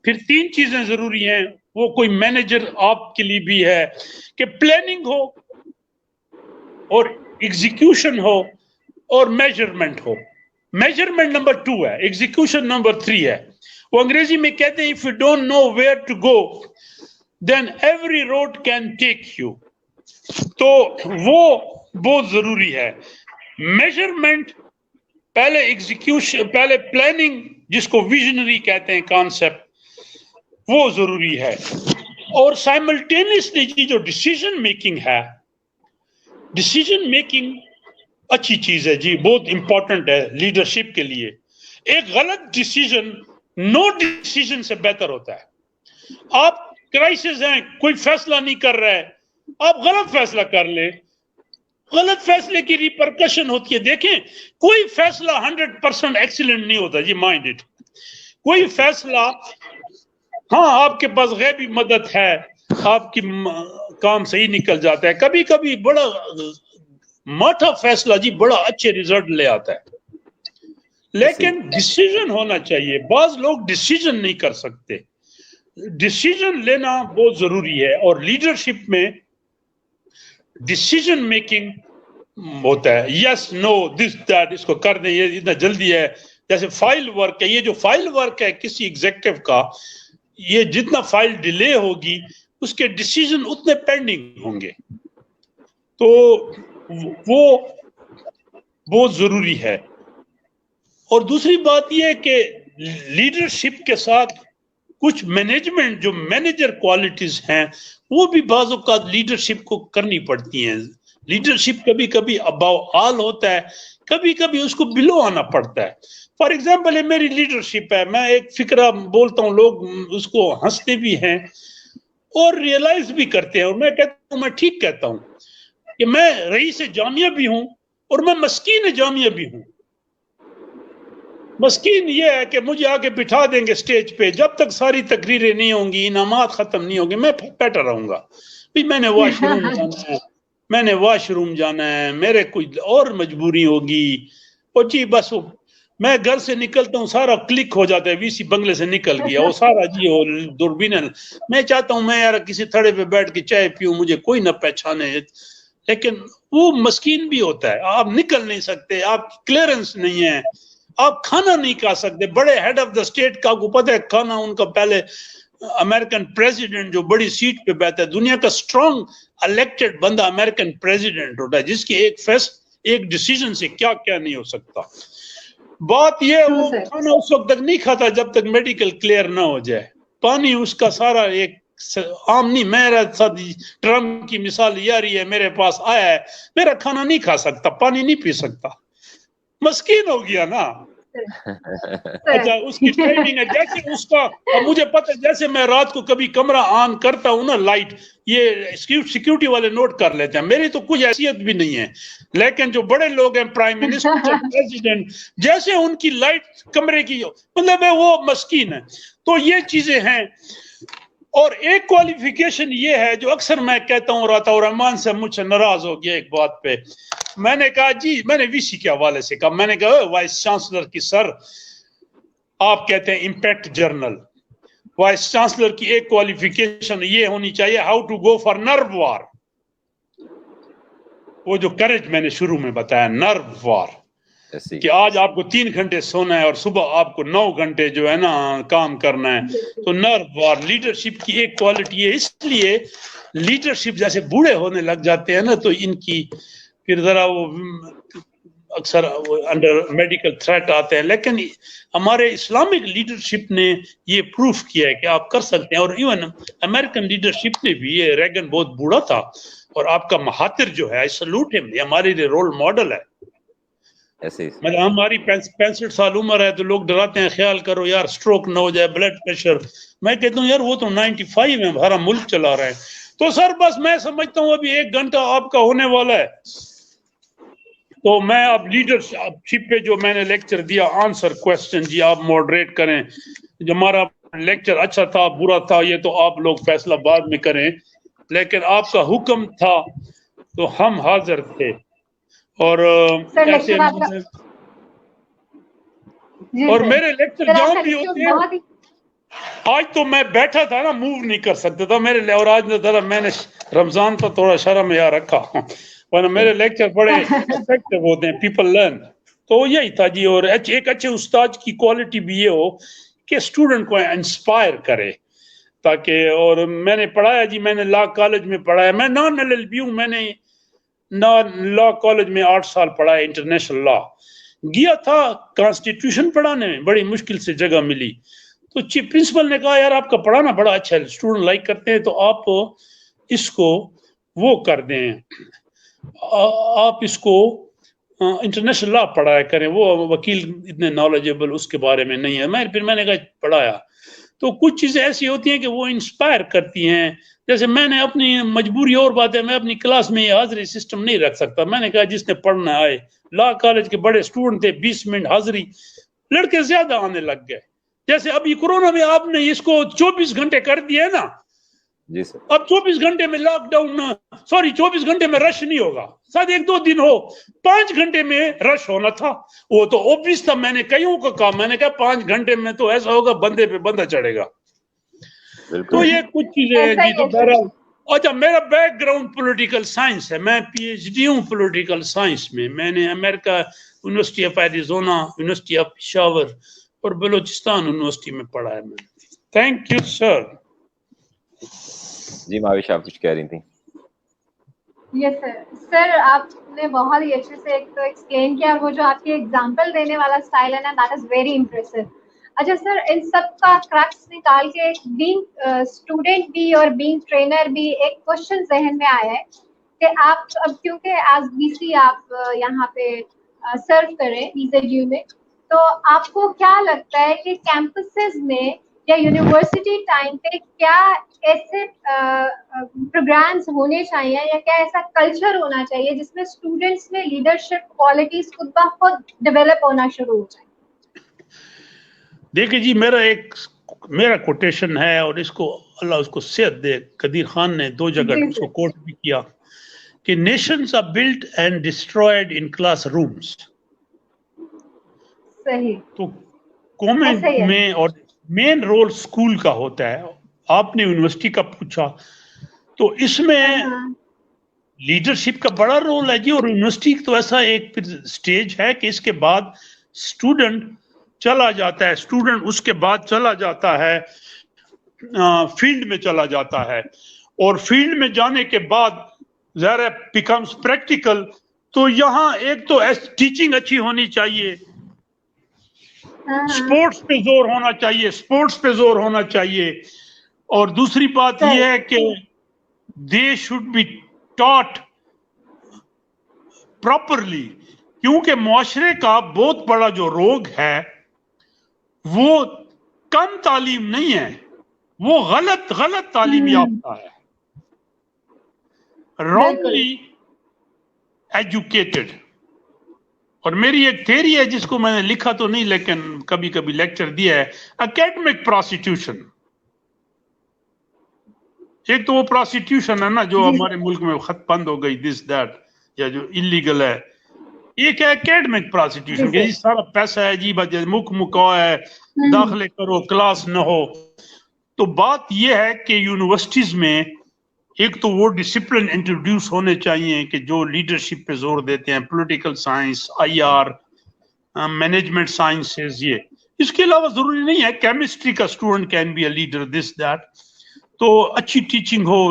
پھر 3 چیزیں ضروری ہیں. وہ کوئی مینیجر آپ کے لیے بھی ہے کہ پلاننگ ہو, اور ایگزیکیوشن ہو, اور میجرمنٹ ہو. میجرمنٹ نمبر 2 ہے, ایگزیکیوشن نمبر 3 ہے. وہ انگریزی میں کہتے ہیں if you don't know where to go then every road can take you. تو وہ بہت ضروری ہے. میجرمنٹ پہلے, ایگزیکیوشن پہلے, پلاننگ جس کو ویژنری کہتے ہیں کانسیپٹ, وہ ضروری ہے. اور سائملٹینیسلی جو ڈیسیجن میکنگ ہے, ڈیسیجن میکنگ اچھی چیز ہے جی, بہت امپورٹنٹ ہے لیڈرشپ کے لیے. ایک غلط ڈیسیجن نو ڈیسیجن سے بہتر ہوتا ہے. آپ کرائسس ہیں, کوئی فیصلہ نہیں کر رہا ہے, آپ غلط فیصلہ کر لیں, غلط فیصلے کی ریپرکشن ہوتی ہے. دیکھیں کوئی فیصلہ 100% ایکسیلنٹ نہیں ہوتا جی, مائنڈ اٹ. کوئی فیصلہ, ہاں آپ کے پاس غیبی مدد ہے, آپ کی کام صحیح نکل جاتا ہے. کبھی کبھی بڑا ماٹھا فیصلہ جی بڑا اچھے ریزلٹ لے آتا ہے, لیکن ڈیسیجن ہونا چاہیے. بعض لوگ ڈیسیجن نہیں کر سکتے. ڈیسیجن لینا بہت ضروری ہے. اور لیڈرشپ میں ڈیسیجن میکنگ ہوتا ہے, یس, نو, دس, دیٹ, اس کو کر دیں, یہ اتنا جلدی ہے. جیسے فائل ورک ہے, یہ جو فائل ورک ہے کسی ایگزیکٹو کا, یہ جتنا فائل ڈیلے ہوگی اس کے ڈیسیجن اتنے پینڈنگ ہوں گے. تو وہ بہت ضروری ہے. اور دوسری بات یہ ہے کہ لیڈرشپ کے ساتھ کچھ مینجمنٹ, جو مینیجر کوالٹیز ہیں, وہ بھی بعض اوقات لیڈرشپ کو کرنی پڑتی ہیں. لیڈرشپ کبھی کبھی اباؤ آل ہوتا ہے, کبھی کبھی اس کو بلو آنا پڑتا ہے. فار ایگزامپل یہ میری لیڈرشپ ہے, میں ایک فکرہ بولتا ہوں, لوگ اس کو ہنستے بھی ہیں اور ریئلائز بھی کرتے ہیں, اور میں کہتا ہوں, میں ٹھیک کہتا ہوں کہ میں رئیس جامعہ بھی ہوں اور میں مسکین جامعہ بھی ہوں. مسکین یہ ہے کہ مجھے آگے بٹھا دیں گے سٹیج پہ, جب تک ساری تقریریں نہیں ہوں گی, انعامات ختم نہیں ہوں گے, میں بیٹھا رہوں گا. میں نے واش روم جانا ہے, میں نے واش روم جانا ہے, میرے کوئی اور مجبوری ہوگی. اور جی بس میں گھر سے نکلتا ہوں, سارا کلک ہو جاتا ہے, وی سی بنگلے سے نکل گیا وہ سارا جی وہ دوربین. میں چاہتا ہوں میں یار کسی تھڑے پہ بیٹھ کے چائے پیوں, مجھے کوئی نہ پہچانے. لیکن وہ مسکین بھی ہوتا ہے, آپ نکل نہیں سکتے, آپ کلیئرنس نہیں ہے, آپ کھانا نہیں کھا سکتے. بڑے ہیڈ آف دا اسٹیٹ کا کو پتہ ہے کھانا ان کا پہلے امریکن پریزیڈنٹ جو بڑی سیٹ پہ بیٹھا ہے, دنیا کا سٹرونگ الیکٹڈ بندہ امریکن پریزیڈنٹ ہوتا ہے, جس کی ایک ڈیسیژن سے کیا کیا نہیں ہو سکتا. بات یہ وہ کھانا اس وقت تک نہیں کھاتا جب تک میڈیکل کلیئر نہ ہو جائے. پانی اس کا سارا ایک عام نہیں. میرا ساتھ ٹرمپ کی مثال یاری ہے, میرے پاس آیا ہے, میرا کھانا نہیں کھا سکتا, پانی نہیں پی سکتا, مسکین ہو گیا نا. اچھا اس کی ٹریننگ ہے جیسے اس کا, اب مجھے پتہ جیسے میں رات کو کبھی کمرہ آن کرتا ہوں نا لائٹ, یہ سیکیورٹی والے نوٹ کر لیتے ہیں, میری تو کچھ حیثیت بھی نہیں ہے, لیکن جو بڑے لوگ ہیں پرائم منسٹر پریزیڈنٹ, جیسے ان کی لائٹ کمرے کی مطلب ہے وہ مسکین ہے. تو یہ چیزیں ہیں. اور ایک کوالیفیکیشن یہ ہے جو اکثر میں کہتا ہوں, عطاء الرحمان سے مجھ سے ناراض ہو گیا ایک بات پہ. میں نے کہا جی, میں نے وی سی کے حوالے سے کہا, میں نے کہا وائس چانسلر کی سر آپ کہتے ہیں امپیکٹ جرنل, وائس چانسلر کی ایک کوالیفیکیشن یہ ہونی چاہیے ہاؤ ٹو گو فار نرو وار. وہ جو کریج میں نے شروع میں بتایا, نرو وار, کہ آج آپ کو 3 گھنٹے سونا ہے اور صبح آپ کو 9 گھنٹے جو ہے نا کام کرنا ہے. تو نرو وار لیڈرشپ کی ایک کوالٹی ہے. اس لیے لیڈرشپ جیسے بوڑھے ہونے لگ جاتے ہیں نا, تو ان کی پھر ذرا وہ اکثر انڈر میڈیکل تھریٹ آتے ہیں. لیکن ہمارے اسلامک لیڈرشپ نے یہ پروف کیا ہے کہ آپ کر سکتے ہیں. اور ایون امریکن لیڈرشپ نے بھی, یہ ریگن بہت بوڑھا تھا, اور آپ کا مہاتر جو ہے, آئی سلوٹ ہم, یہ ہمارے لیے رول ماڈل ہے. مطلب ہماری 65 سال عمر ہے تو لوگ ڈراتے ہیں, خیال کرو یار سٹروک نہ ہو جائے, بلڈ پریشر. میں کہتا ہوں یار وہ تو 95 ہے, ہمارا ملک چلا رہے ہیں. تو سر بس میں سمجھتا ہوں ابھی 1 گھنٹہ آپ کا ہونے والا ہے, تو میں اب لیڈرشپ پہ جو میں نے لیکچر دیا, آنسر کوسچن, جی آپ موڈریٹ کریں. جو ہمارا لیکچر اچھا تھا برا تھا یہ تو آپ لوگ فیصلہ بعد میں کریں, لیکن آپ کا حکم تھا تو ہم حاضر تھے. اور ایسے اور میرے لیکچر جہاں بھی ہوتے ہیں, آج تو میں بیٹھا تھا نا, موو نہیں کر سکتا تھا میرے, اور آج میں نے رمضان پر تھوڑا شرم یا رکھا, ورنہ میرے لیکچر بڑے افیکٹو ہوتے ہیں, پیپل لرن. تو یہی تھا جی. اور ایک اچھے استاد کی کوالٹی بھی یہ ہو کہ اسٹوڈنٹ کو انسپائر کرے, تاکہ. اور میں نے پڑھایا جی, میں نے لا کالج میں پڑھایا, میں نان LLB ہوں, میں نے لا کالج میں 8 سال پڑھا ہے, انٹرنیشنل لا. گیا تھا کانسٹیٹیوشن پڑھانے میں, بڑی مشکل سے جگہ ملی. تو چیف پرنسپل نے کہا یار آپ کا پڑھانا بڑا اچھا ہے, اسٹوڈنٹ لائک کرتے ہیں, تو آپ اس کو وہ کر دیں, آپ اس کو انٹرنیشنل لا پڑھایا کریں. وہ وکیل اتنے نالجبل اس کے بارے میں نہیں ہے. میں نے کہا پڑھایا. تو کچھ چیزیں ایسی ہوتی ہیں کہ وہ انسپائر کرتی ہیں. جیسے میں نے اپنی مجبوری اور بات ہے, میں اپنی کلاس میں یہ حاضری سسٹم نہیں رکھ سکتا. میں نے کہا جس نے پڑھنا آئے, لا کالج کے بڑے اسٹوڈنٹ تھے, 20 منٹ حاضری, لڑکے زیادہ آنے لگ گئے. جیسے ابھی کورونا میں آپ نے اس کو 24 گھنٹے کر دیا ہے نا, جی سر. اب 24 گھنٹے میں لاک ڈاؤن, 24 گھنٹے میں رش نہیں ہوگا, شاید 1-2 دن ہو. 5 گھنٹے میں رش ہونا تھا, وہ تو اوبویس تھا. میں نے کئیوں کو کہا, میں نے کہا 5 گھنٹے میں تو ایسا ہوگا بندے پہ بندہ چڑھے گا. تو یہ کچھ چیزیں ہیں جی. تو بہرحال اچھا, میرا بیک گراؤنڈ پولیٹیکل سائنس ہے, میں PhD ہوں پولیٹیکل سائنس میں. میں نے امریکہ university of Arizona, university of Peshawar اور بلوچستان یونیورسٹی میں پڑھا ہے. میں تھینک یو سر. جی ماوش آپ کچھ کہہ رہی تھیں. یس سر, آپ نے بہت ہی اچھے سے ایک تو ایکسپلین کیا. وہ جو آپ کی ایگزامپل دینے والا اسٹائل ہے نا, دیٹ از ویری امپریسو. اچھا سر, ان سب کا کریکس نکال کے بینگ اسٹوڈنٹ بھی اور بینگ ٹرینر بھی ایک کوشچن ذہن میں آیا ہے کہ آپ اب کیونکہ ایز BC آپ یہاں پہ سرو کریں EZU میں, تو آپ کو کیا لگتا ہے کہ کیمپسز میں یا یونیورسٹی ٹائم پہ کیا ایسے پروگرامز ہونے چاہیے یا کیا ایسا کلچر ہونا چاہیے جس میں اسٹوڈنٹس میں لیڈرشپ کوالٹیز خود بخود ڈیولپ ہونا شروع ہو جائیں؟ دیکھیں جی میرا کوٹیشن ہے اور اس کو اللہ اس کو صحت دے, قدیر خان نے 2 جگہ اس کو کوٹ بھی کیا کہ nations are built and destroyed in classrooms. صحیح. تو قومیں میں اور مین رول سکول کا ہوتا ہے. آپ نے یونیورسٹی کا پوچھا تو اس میں لیڈرشپ کا بڑا رول ہے جی. اور یونیورسٹی تو ایسا ایک سٹیج ہے کہ اس کے بعد اسٹوڈنٹ چلا جاتا ہے, اسٹوڈنٹ اس کے بعد چلا جاتا ہے فیلڈ میں چلا جاتا ہے, اور فیلڈ میں جانے کے بعد ظاہر بیکمز پریکٹیکل. تو یہاں ایک تو ٹیچنگ اچھی ہونی چاہیے, اسپورٹس پہ زور ہونا چاہیے, اور دوسری بات یہ ہے کہ they should be taught properly, کیونکہ معاشرے کا بہت بڑا جو روگ ہے وہ کم تعلیم نہیں ہے, وہ غلط تعلیم یافتہ ہے, رانگلی ایجوکیٹڈ. اور میری ایک تھیری ہے جس کو میں نے لکھا تو نہیں لیکن کبھی کبھی لیکچر دیا ہے, اکیڈمک پراسٹیٹیوشن. ایک تو وہ پراسٹیٹیوشن ہے نا جو ہمارے ملک میں خط بند ہو گئی, دس دیٹ, یا جو انلیگل ہے. ایک ہے اکیڈمک پراسٹیٹیوشن کہ جی سارا پیسہ ہے جی بس مکا ہے, داخلے کرو کلاس نہ ہو. تو بات یہ ہے کہ یونیورسٹیز میں ایک تو وہ ڈسپلن انٹروڈیوس ہونے چاہیے کہ جو لیڈرشپ پہ زور دیتے ہیں, political science, IR, management sciences. یہ اس کے علاوہ ضروری نہیں ہے کیمسٹری کا student can be a leader, this that. تو اچھی ٹیچنگ ہو,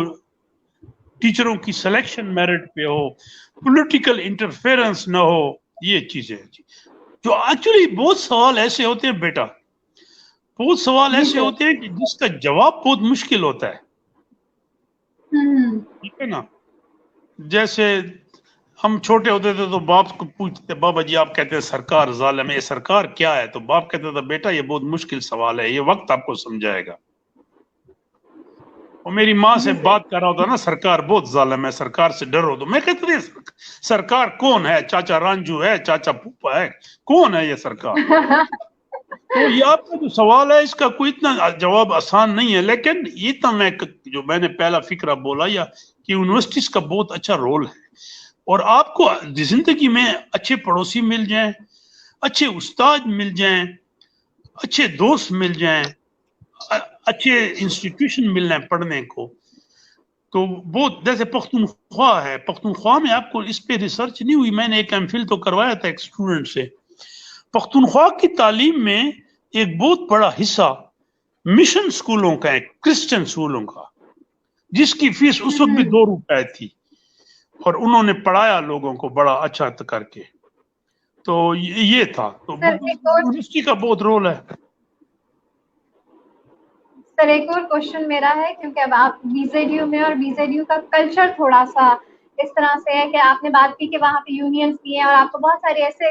ٹیچروں کی سلیکشن میرٹ پہ ہو, پولیٹیکل انٹرفیئرنس نہ ہو, یہ چیزیں جو ایکچولی بہت سوال ایسے ہوتے ہیں بیٹا, بہت سوال ایسے ہوتے ہیں کہ جس کا جواب بہت مشکل ہوتا ہے. ٹھیک ہے نا, جیسے ہم چھوٹے ہوتے تھے تو باپ کو پوچھتے بابا جی آپ کہتے ہیں سرکار ظالم ہے, یہ سرکار کیا ہے؟ تو باپ کہتا تھا بیٹا یہ بہت مشکل سوال ہے, یہ وقت آپ کو سمجھائے گا. اور میری ماں سے بات کر رہا ہوتا نا سرکار بہت ظالم ہے, سرکار سے ڈرو. تو میں کہتا تھا سرکار کون ہے؟ چاچا رانجو ہے, چاچا پھوپا ہے, کون ہے یہ سرکار؟ تو یہ آپ کا جو سوال ہے اس کا کوئی اتنا جواب آسان نہیں ہے, لیکن یہ تو میں نے پہلا فکرہ بولا یا کہ یونیورسٹیز کا بہت اچھا رول ہے. اور آپ کو زندگی میں اچھے پڑوسی مل جائیں, اچھے استاد مل جائیں, اچھے دوست مل جائیں, اچھے انسٹیٹیوشن مل رہے ہیں پڑھنے کو, تو بہت جیسے پختونخوا ہے, پختونخوا میں آپ کو اس پہ ریسرچ نہیں ہوئی, میں نے ایک MPhil تو کروایا تھا ایک اسٹوڈنٹ سے. پختونخوا کی تعلیم میں ایک بہت بڑا حصہ مشن سکولوں کا ہے, کرسچن سکولوں کا, جس کی فیس اس وقت بھی 2 روپے تھی, اور انہوں نے پڑھایا لوگوں کو بڑا اچھا کر کے. تو یہ تھا, تو یونیورسٹی کا بہت رول ہے. سر ایک اور کوشچن میرا ہے, کیونکہ اب آپ BZU میں, اور BZU کا کلچر تھوڑا سا اس طرح سے ہے کہ آپ نے بات کی کہ وہاں پہ یونینز بھی ہیں اور آپ کو بہت سارے ایسے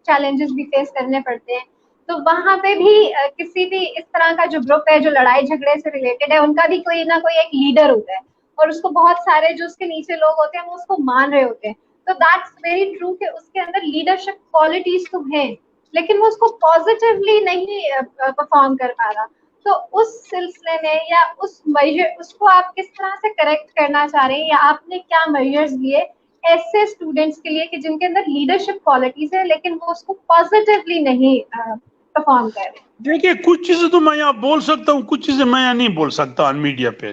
چیلنجز بھی فیس کرنے پڑتے ہیں. تو وہاں پہ بھی کسی بھی اس طرح کا جو گروپ ہے جو لڑائی جھگڑے سے ریلیٹڈ ہے, ان کا بھی کوئی نہ کوئی ایک لیڈر ہوتا ہے, اور اس کو بہت سارے جو اس کے نیچے لوگ ہوتے ہیں وہ اس کو مان رہے ہوتے ہیں. تو دیٹس ویری ٹرو کہ اس کے اندر لیڈرشپ کوالٹیز تو ہیں, لیکن وہ اس کو پازیٹیولی نہیں پرفارم کر پا رہا. تو اس سلسلے میں یا اس کو آپ کس طرح سے کریکٹ کرنا چاہ رہے ہیں, یا آپ نے کیا میجرز لیے ایسے اسٹوڈینٹس کے لیے کہ جن کے اندر لیڈرشپ کوالٹیز ہے لیکن وہ اس کو پازیٹیولی نہیں پرفارم کر رہے؟ دیکھیے کچھ چیزیں تو میں یہاں بول سکتا ہوں, کچھ چیزیں میں یہاں نہیں بول سکتا آن میڈیا پہ.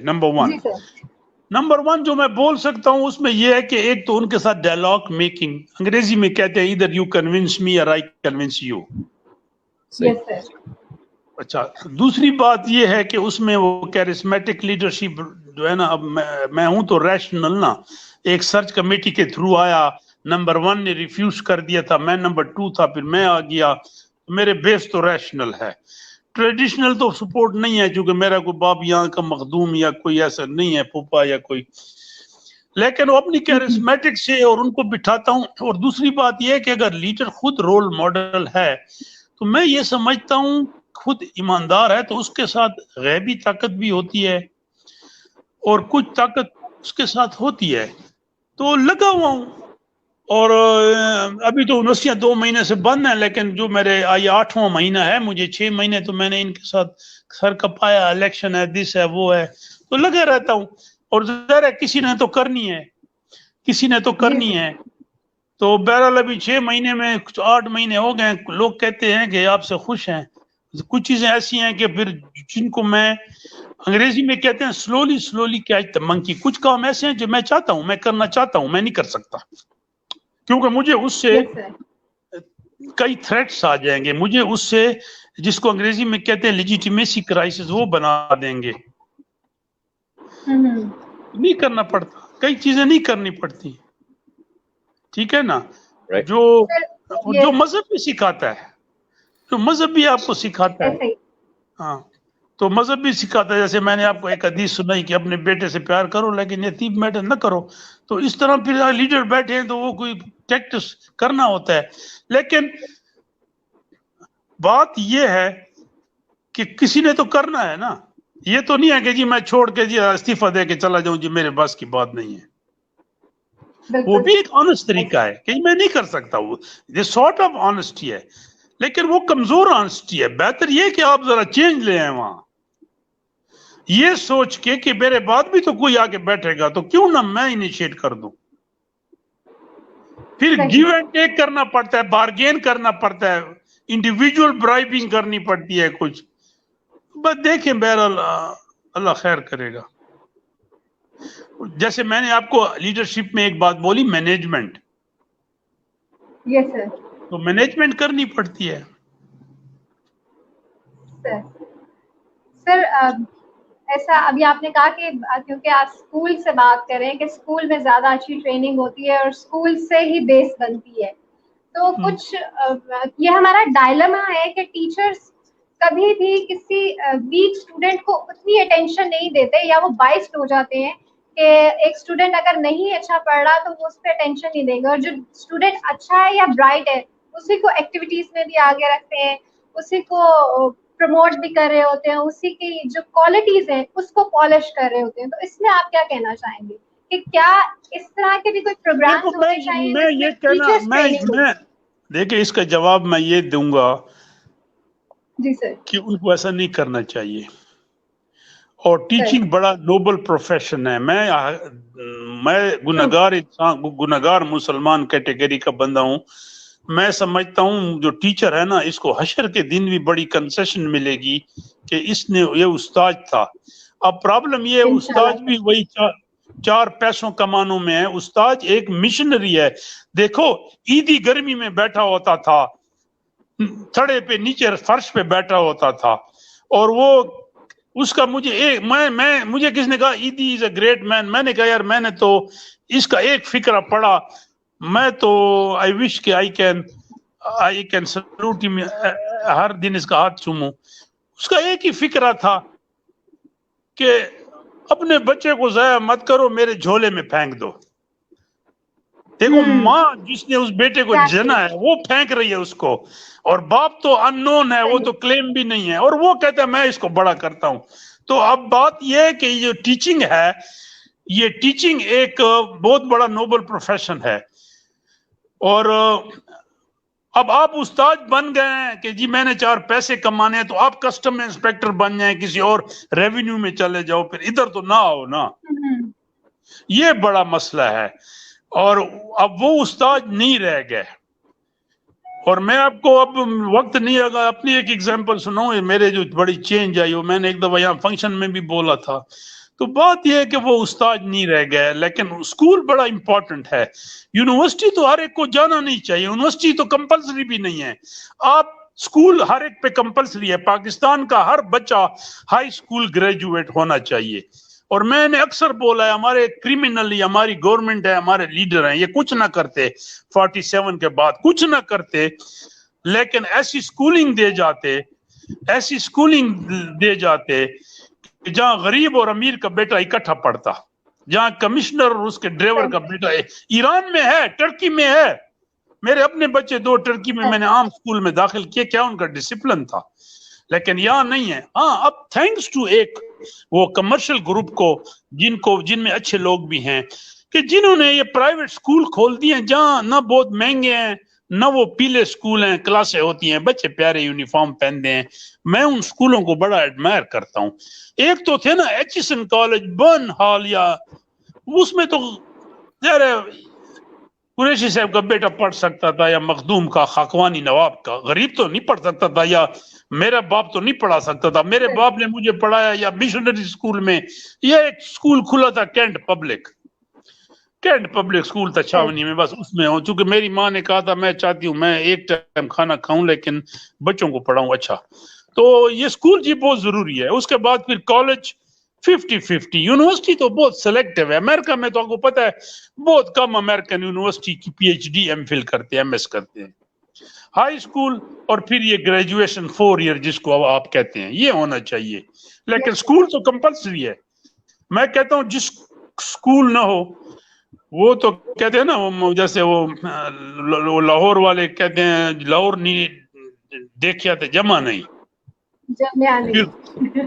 نمبر ون جو میں بول سکتا ہوں اس میں یہ ہے کہ ایک تو ان کے ساتھ ڈائلاگ میکنگ, انگریزی میں کہتے ہیں ادھر یو کنونس می اور آئی کنونس یو. اچھا, دوسری بات یہ ہے کہ اس میں وہ کیرسمیٹک لیڈرشپ جو ہے نا, اب میں ہوں تو ریشنل نا, ایک سرچ کمیٹی کے تھرو آیا, نمبر 1 نے ریفیوز کر دیا تھا, میں نمبر 2 تھا, پھر میں آ گیا, میرے بیس تو ریشنل ہے. ٹریڈیشنل تو سپورٹ نہیں ہے چونکہ میرا کوئی باپ یہاں کا مخدوم یا کوئی ایسا نہیں ہے, پھوپا یا کوئی, لیکن وہ اپنی کیرسمیٹک سے اور ان کو بٹھاتا ہوں. اور دوسری بات یہ ہے کہ اگر لیڈر خود رول ماڈل ہے تو میں یہ سمجھتا ہوں خود ایماندار ہے تو اس کے ساتھ غیبی طاقت بھی ہوتی ہے اور کچھ طاقت اس کے ساتھ ہوتی ہے, تو لگا ہوا ہوں اور ابھی تو یونیورسٹیاں 2 مہینے سے بند ہیں، لیکن جو میرے یہ 8واں مہینہ ہے، مجھے 6 مہینے تو میں نے ان کے ساتھ سر کپایا، الیکشن ہے، دس ہے، وہ ہے، تو لگے رہتا ہوں. اور ظاہر ہے کسی نے تو کرنی ہے، کسی نے تو کرنی ہے. تو بہرحال ابھی 6 مہینے میں 8 مہینے ہو گئے. لوگ کہتے ہیں کہ آپ سے خوش ہیں. کچھ چیزیں ایسی ہیں کہ پھر جن کو میں انگریزی میں کہتے ہیں سلولی کیچ دی منکی. کچھ کام ایسے ہیں جو میں چاہتا ہوں، میں کرنا چاہتا ہوں، میں نہیں کر سکتا، کیونکہ مجھے اس سے کئی تھریٹس آ جائیں گے. مجھے اس سے، جس کو انگریزی میں کہتے ہیں لیجیٹیمیسی کرائسس، وہ بنا دیں گے. نہیں کرنا پڑتا، کئی چیزیں نہیں کرنی پڑتی، ٹھیک ہے نا. جو مذہب بھی سکھاتا ہے، جو مذہب بھی آپ کو سکھاتا ہے، ہاں، تو مذہب بھی سکھاتا ہے. جیسے میں نے آپ کو ایک حدیث سنائی کہ اپنے بیٹے سے پیار کرو لیکن یتیم میٹر نہ کرو. تو اس طرح پھر لیڈر بیٹھے ہیں تو وہ کوئی ٹیکٹس کرنا ہوتا ہے. لیکن بات یہ ہے کہ کسی نے تو کرنا ہے نا. یہ تو نہیں ہے کہ جی میں چھوڑ کے جی استعفیٰ دے کے چلا جاؤں، جی میرے بس کی بات نہیں ہے. وہ بھی ایک آنےسٹ طریقہ ہے کہ میں نہیں کر سکتا. وہ یہ سارٹ آف آنےسٹی ہے، لیکن وہ کمزور آنےسٹی ہے. بہتر یہ کہ آپ ذرا چینج لے آئیں وہاں، یہ سوچ کے کہ میرے بعد بھی تو کوئی آگے بیٹھے گا تو کیوں نہ میں انیشیٹ کر دوں. پھر گیو اینڈ ٹیک کرنا پڑتا ہے، بارگین کرنا پڑتا ہے، انڈیویجول برائبنگ کرنی پڑتی ہے کچھ. بس دیکھیں، بہرحال اللہ خیر کرے گا. جیسے میں نے آپ کو لیڈرشپ میں ایک بات بولی، مینجمنٹ. یس سر. تو مینجمنٹ کرنی پڑتی ہے. سر ایسا ابھی آپ نے کہا کہ کیونکہ آپ اسکول سے بات کر رہے ہیں کہ اسکول میں زیادہ اچھی ٹریننگ ہوتی ہے اور اسکول سے ہی بیس بنتی ہے، تو کچھ یہ ہمارا ڈائلما ہے کہ ٹیچرز کبھی بھی کسی ویک اسٹوڈنٹ کو اتنی اٹینشن نہیں دیتے، یا وہ بائسڈ ہو جاتے ہیں کہ ایک اسٹوڈنٹ اگر نہیں اچھا پڑھ رہا تو وہ اس پہ اٹینشن نہیں دیں گے، اور جو اسٹوڈنٹ اچھا ہے یا برائٹ ہے اسی کو ایکٹیویٹیز میں بھی آگے رکھتے ہیں، اسی کو پروموٹ بھی کر رہے ہوتے ہیں، اسی کی جو کوالٹیز ہیں اس کو پالش کر رہے ہوتے ہیں. تو اس میں آپ کیا کہنا چاہیں گے کہ کیا اس طرح کے بھی کوئی پروگرامز ہونے چاہیے میں یہ کہنا، دیکھیں اس کا جواب میں یہ دوں گا جی سر کہ ان کو ایسا نہیں کرنا چاہیے. اور ٹیچنگ بڑا نوبل پروفیشن ہے. میں گناہگار مسلمان کیٹیگری کا بندہ ہوں. میں سمجھتا ہوں جو ٹیچر ہے نا، اس کو حشر کے دن بھی بڑی کنسیشن ملے گی کہ اس نے، یہ استاد تھا. اب پرابلم یہ ہے، استاد بھی وہی 4 پیسوں کمانوں میں ہے. استاد ایک مشنری ہے. دیکھو عیدی گرمی میں بیٹھا ہوتا تھا، تھڑے پہ نیچے فرش پہ بیٹھا ہوتا تھا، اور وہ اس کا مجھے کس نے کہا عیدی از اے گریٹ مین. میں نے کہا یار میں نے تو اس کا ایک فقرہ پڑھا، میں تو آئی وش کہ آئی کین سلوٹ ہم، ہر دن اس کا ہاتھ چوموں. اس کا ایک ہی فقرہ تھا کہ اپنے بچے کو ضائع مت کرو، میرے جھولے میں پھینک دو. دیکھو ماں جس نے اس بیٹے کو جنا ہے وہ پھینک رہی ہے اس کو، اور باپ تو ان نون ہے، وہ تو کلیم بھی نہیں ہے، اور وہ کہتا ہے میں اس کو بڑا کرتا ہوں. تو اب بات یہ ہے کہ یہ ٹیچنگ ہے، یہ ٹیچنگ ایک بہت بڑا نوبل پروفیشن ہے. اور اب آپ استاد بن گئے ہیں کہ جی میں نے 4 پیسے کمانے ہیں، تو آپ کسٹم انسپیکٹر بن جائیں، کسی اور ریونیو میں چلے جاؤ، پھر ادھر تو نہ آؤ نا. یہ بڑا مسئلہ ہے. اور اب وہ استاد نہیں رہ گئے. اور میں آپ کو اب وقت نہیں ہوگا، اپنی ایک ایگزامپل سناؤں. میرے جو بڑی چینج آئی وہ میں نے ایک دفعہ یہاں فنکشن میں بھی بولا تھا. تو بات یہ ہے کہ وہ استاد نہیں رہ گئے، لیکن اسکول بڑا امپورٹنٹ ہے. یونیورسٹی تو ہر ایک کو جانا نہیں چاہیے، یونیورسٹی تو کمپلسری بھی نہیں ہے. آپ اسکول ہر ایک پہ کمپلسری ہے. پاکستان کا ہر بچہ ہائی اسکول گریجویٹ ہونا چاہیے. اور میں نے اکثر بولا ہے، ہمارے کرمنل، ہماری گورنمنٹ ہے، ہمارے لیڈر ہیں، یہ کچھ نہ کرتے 47 کے بعد، کچھ نہ کرتے، لیکن ایسی اسکولنگ دے جاتے کہ جہاں غریب اور امیر کا بیٹا اکٹھا پڑھتا، جہاں کمشنر اور اس کے ڈرائیور کا بیٹا ہے. ایران میں ہے، ٹرکی میں ہے. میرے اپنے بچے 2 ٹرکی میں نے عام اسکول میں داخل کیے، کیا ان کا ڈسپلن تھا. لیکن یہاں نہیں ہے. ہاں اب تھینکس ٹو ایک وہ کمرشل گروپ کو، جن میں اچھے لوگ بھی ہیں، کہ جنہوں نے یہ پرائیویٹ اسکول کھول دیے ہیں جہاں نہ بہت مہنگے ہیں نہ وہ پیلے اسکول ہیں, کلاسیں ہوتی ہیں, بچے پیارے یونیفارم پہنتے ہیں, میں ان اسکولوں کو بڑا ایڈمائر کرتا ہوں. ایک تو تھے نا ایچسن کالج برن ہال, یا اس میں تو یار قریشی صاحب کا بیٹا پڑھ سکتا تھا, یا مخدوم کا, خاکوانی نواب کا, غریب تو نہیں پڑھ سکتا تھا, یا میرا باپ تو نہیں پڑھا سکتا تھا. میرے باپ نے مجھے پڑھایا یا مشنری اسکول میں. یہ ایک اسکول کھلا تھا کینٹ پبلک اسکول تھا چھاونی میں, بس اس میں ہوں. چونکہ میری ماں نے کہا تھا میں چاہتی ہوں میں ایک ٹائم کھانا کھاؤں لیکن بچوں کو پڑھاؤں اچھا. تو یہ اسکول جی بہت ضروری ہے. اس کے بعد پھر کالج 50-50. یونیورسٹی تو بہت سلیکٹیو ہے. امریکہ میں تو آپ کو پتا ہے بہت کم امریکن یونیورسٹی کی P H D M Phil کرتے ہیں, ایم ایس کرتے ہیں. ہائی اسکول اور پھر یہ گریجویشن 4 ایئر جس کو آپ کہتے ہیں, یہ ہونا چاہیے. لیکن اسکول تو کمپلسری ہے. میں کہتا ہوں جس اسکول نہ ہو وہ تو کہتے ہیں نا, جیسے وہ لاہور والے کہتے ہیں لاہور نہیں دیکھیا تو جمع نہیں.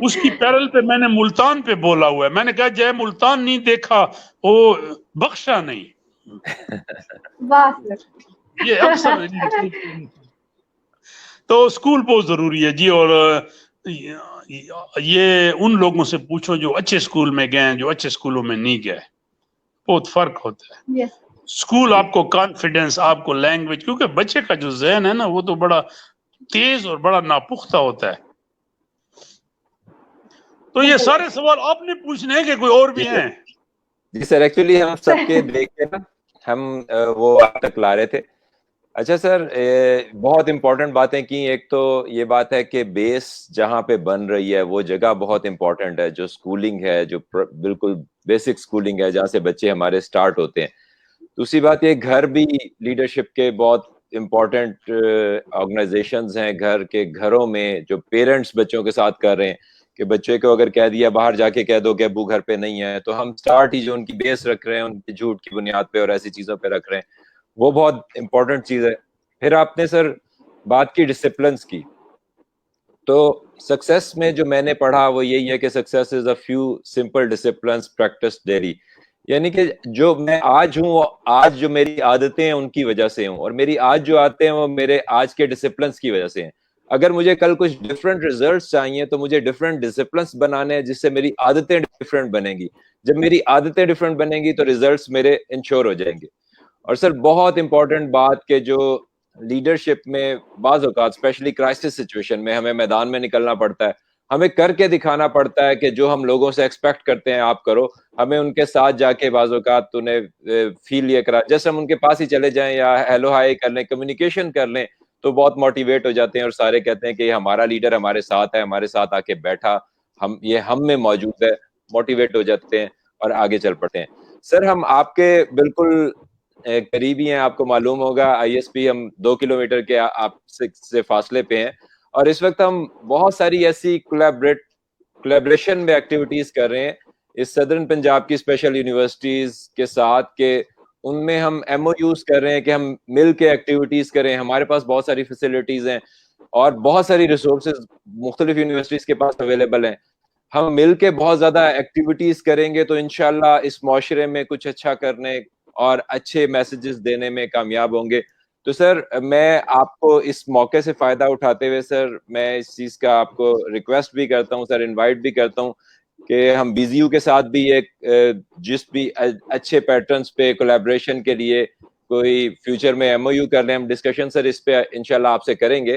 اس کی پیرل پہ میں نے ملتان پہ بولا ہوا ہے. میں نے کہا جے ملتان نہیں دیکھا وہ بخشا نہیں. یہ اکثر تو اسکول بہت ضروری ہے جی. اور یہ ان لوگوں سے پوچھو جو اچھے اسکول میں گئے ہیں, جو اچھے اسکولوں میں نہیں گئے, بہت فرق ہوتا ہے. اسکول آپ کو کانفیڈنس, آپ کو لینگویج, کیونکہ بچے کا جو ذہن ہے نا وہ تو بڑا تیز اور بڑا ناپختہ ہوتا ہے. تو یہ سارے سوال آپ نے پوچھنے ہیں کہ کوئی اور بھی ہیں؟ جی سر, ایکچولی ہم سب کے دیکھ کے نا ہم وہ آپ تک لا رہے تھے. اچھا سر, بہت امپورٹنٹ باتیں کی. ایک تو یہ بات ہے کہ بیس جہاں پہ بن رہی ہے وہ جگہ بہت امپورٹنٹ ہے, جو اسکولنگ ہے, جو بالکل بیسک اسکولنگ ہے جہاں سے بچے ہمارے اسٹارٹ ہوتے ہیں. دوسری بات یہ گھر بھی لیڈرشپ کے بہت امپورٹنٹ آرگنائزیشنز ہیں. گھروں میں جو پیرنٹس بچوں کے ساتھ کر رہے ہیں کہ بچے کو اگر کہہ دیا باہر جا کے کہہ دو کہ ابو گھر پہ نہیں ہے, تو ہم اسٹارٹ ہی جو ان کی بیس رکھ رہے ہیں ان کی جھوٹ کی بنیاد پہ اور ایسی چیزوں پہ رکھ رہے ہیں, وہ بہت امپورٹنٹ چیز ہے. پھر آپ نے سر بات کی ڈسپلنس کی, تو سکسیس میں جو میں نے پڑھا وہ یہی ہے کہ success is a few simple disciplines practice daily. یعنی کہ جو میں آج ہوں, آج جو میری عادتیں ہیں ان کی وجہ سے ہوں, اور میری آج جو عادتیں ہیں وہ میرے آج کے ڈسپلنس کی وجہ سے ہیں. اگر مجھے کل کچھ ڈفرینٹ ریزلٹس چاہیے تو مجھے ڈفرینٹ ڈسپلنس بنانے ہیں جس سے میری عادتیں ڈفرینٹ بنیں گی. جب میری عادتیں ڈفرینٹ بنیں گی تو ریزلٹس میرے انشور ہو جائیں گے. اور سر بہت امپورٹنٹ بات کہ جو لیڈرشپ میں بعض اوقات اسپیشلی کرائسس سچویشن میں ہمیں میدان میں نکلنا پڑتا ہے, ہمیں کر کے دکھانا پڑتا ہے کہ جو ہم لوگوں سے ایکسپیکٹ کرتے ہیں آپ کرو. ہمیں ان کے ساتھ جا کے بعض اوقات تو نے فیل یہ کرا, جیسے ہم ان کے پاس ہی چلے جائیں یا ہیلو ہائی کر لیں, کمیونیکیشن کر لیں, تو بہت موٹیویٹ ہو جاتے ہیں اور سارے کہتے ہیں کہ یہ ہمارا لیڈر ہمارے ساتھ ہے, ہمارے ساتھ آ کے بیٹھا, ہم میں موجود ہے, موٹیویٹ ہو جاتے ہیں اور آگے چل پڑتے ہیں. سر ہم آپ کے بالکل قریبی ہیں, آپ کو معلوم ہوگا آئی ایس پی ہم 2 کلومیٹر کے آپ سے فاصلے پہ ہیں, اور اس وقت ہم بہت ساری ایسی کولیبریشن میں ایکٹیویٹیز کر رہے ہیں اس صدرن پنجاب کی اسپیشل یونیورسٹیز کے ساتھ, کہ ان میں ہم ایم او یوز کر رہے ہیں کہ ہم مل کے ایکٹیویٹیز کریں. ہمارے پاس بہت ساری فیسلٹیز ہیں اور بہت ساری ریسورسز مختلف یونیورسٹیز کے پاس اویلیبل ہیں. ہم مل کے بہت زیادہ ایکٹیویٹیز کریں گے تو انشاءاللہ اس معاشرے میں کچھ اچھا کرنے اور اچھے میسیجز دینے میں کامیاب ہوں گے. تو سر میں آپ کو اس موقع سے فائدہ اٹھاتے ہوئے سر میں اس چیز کا آپ کو ریکویسٹ بھی کرتا ہوں سر, انوائٹ بھی کرتا ہوں کہ ہم بی زی یو کے ساتھ بھی ایک جس بھی اچھے پیٹرنز پہ کولیبریشن کے لیے کوئی فیوچر میں ایم او یو کر لیں. ہم ڈسکشن سر اس پہ انشاءاللہ آپ سے کریں گے.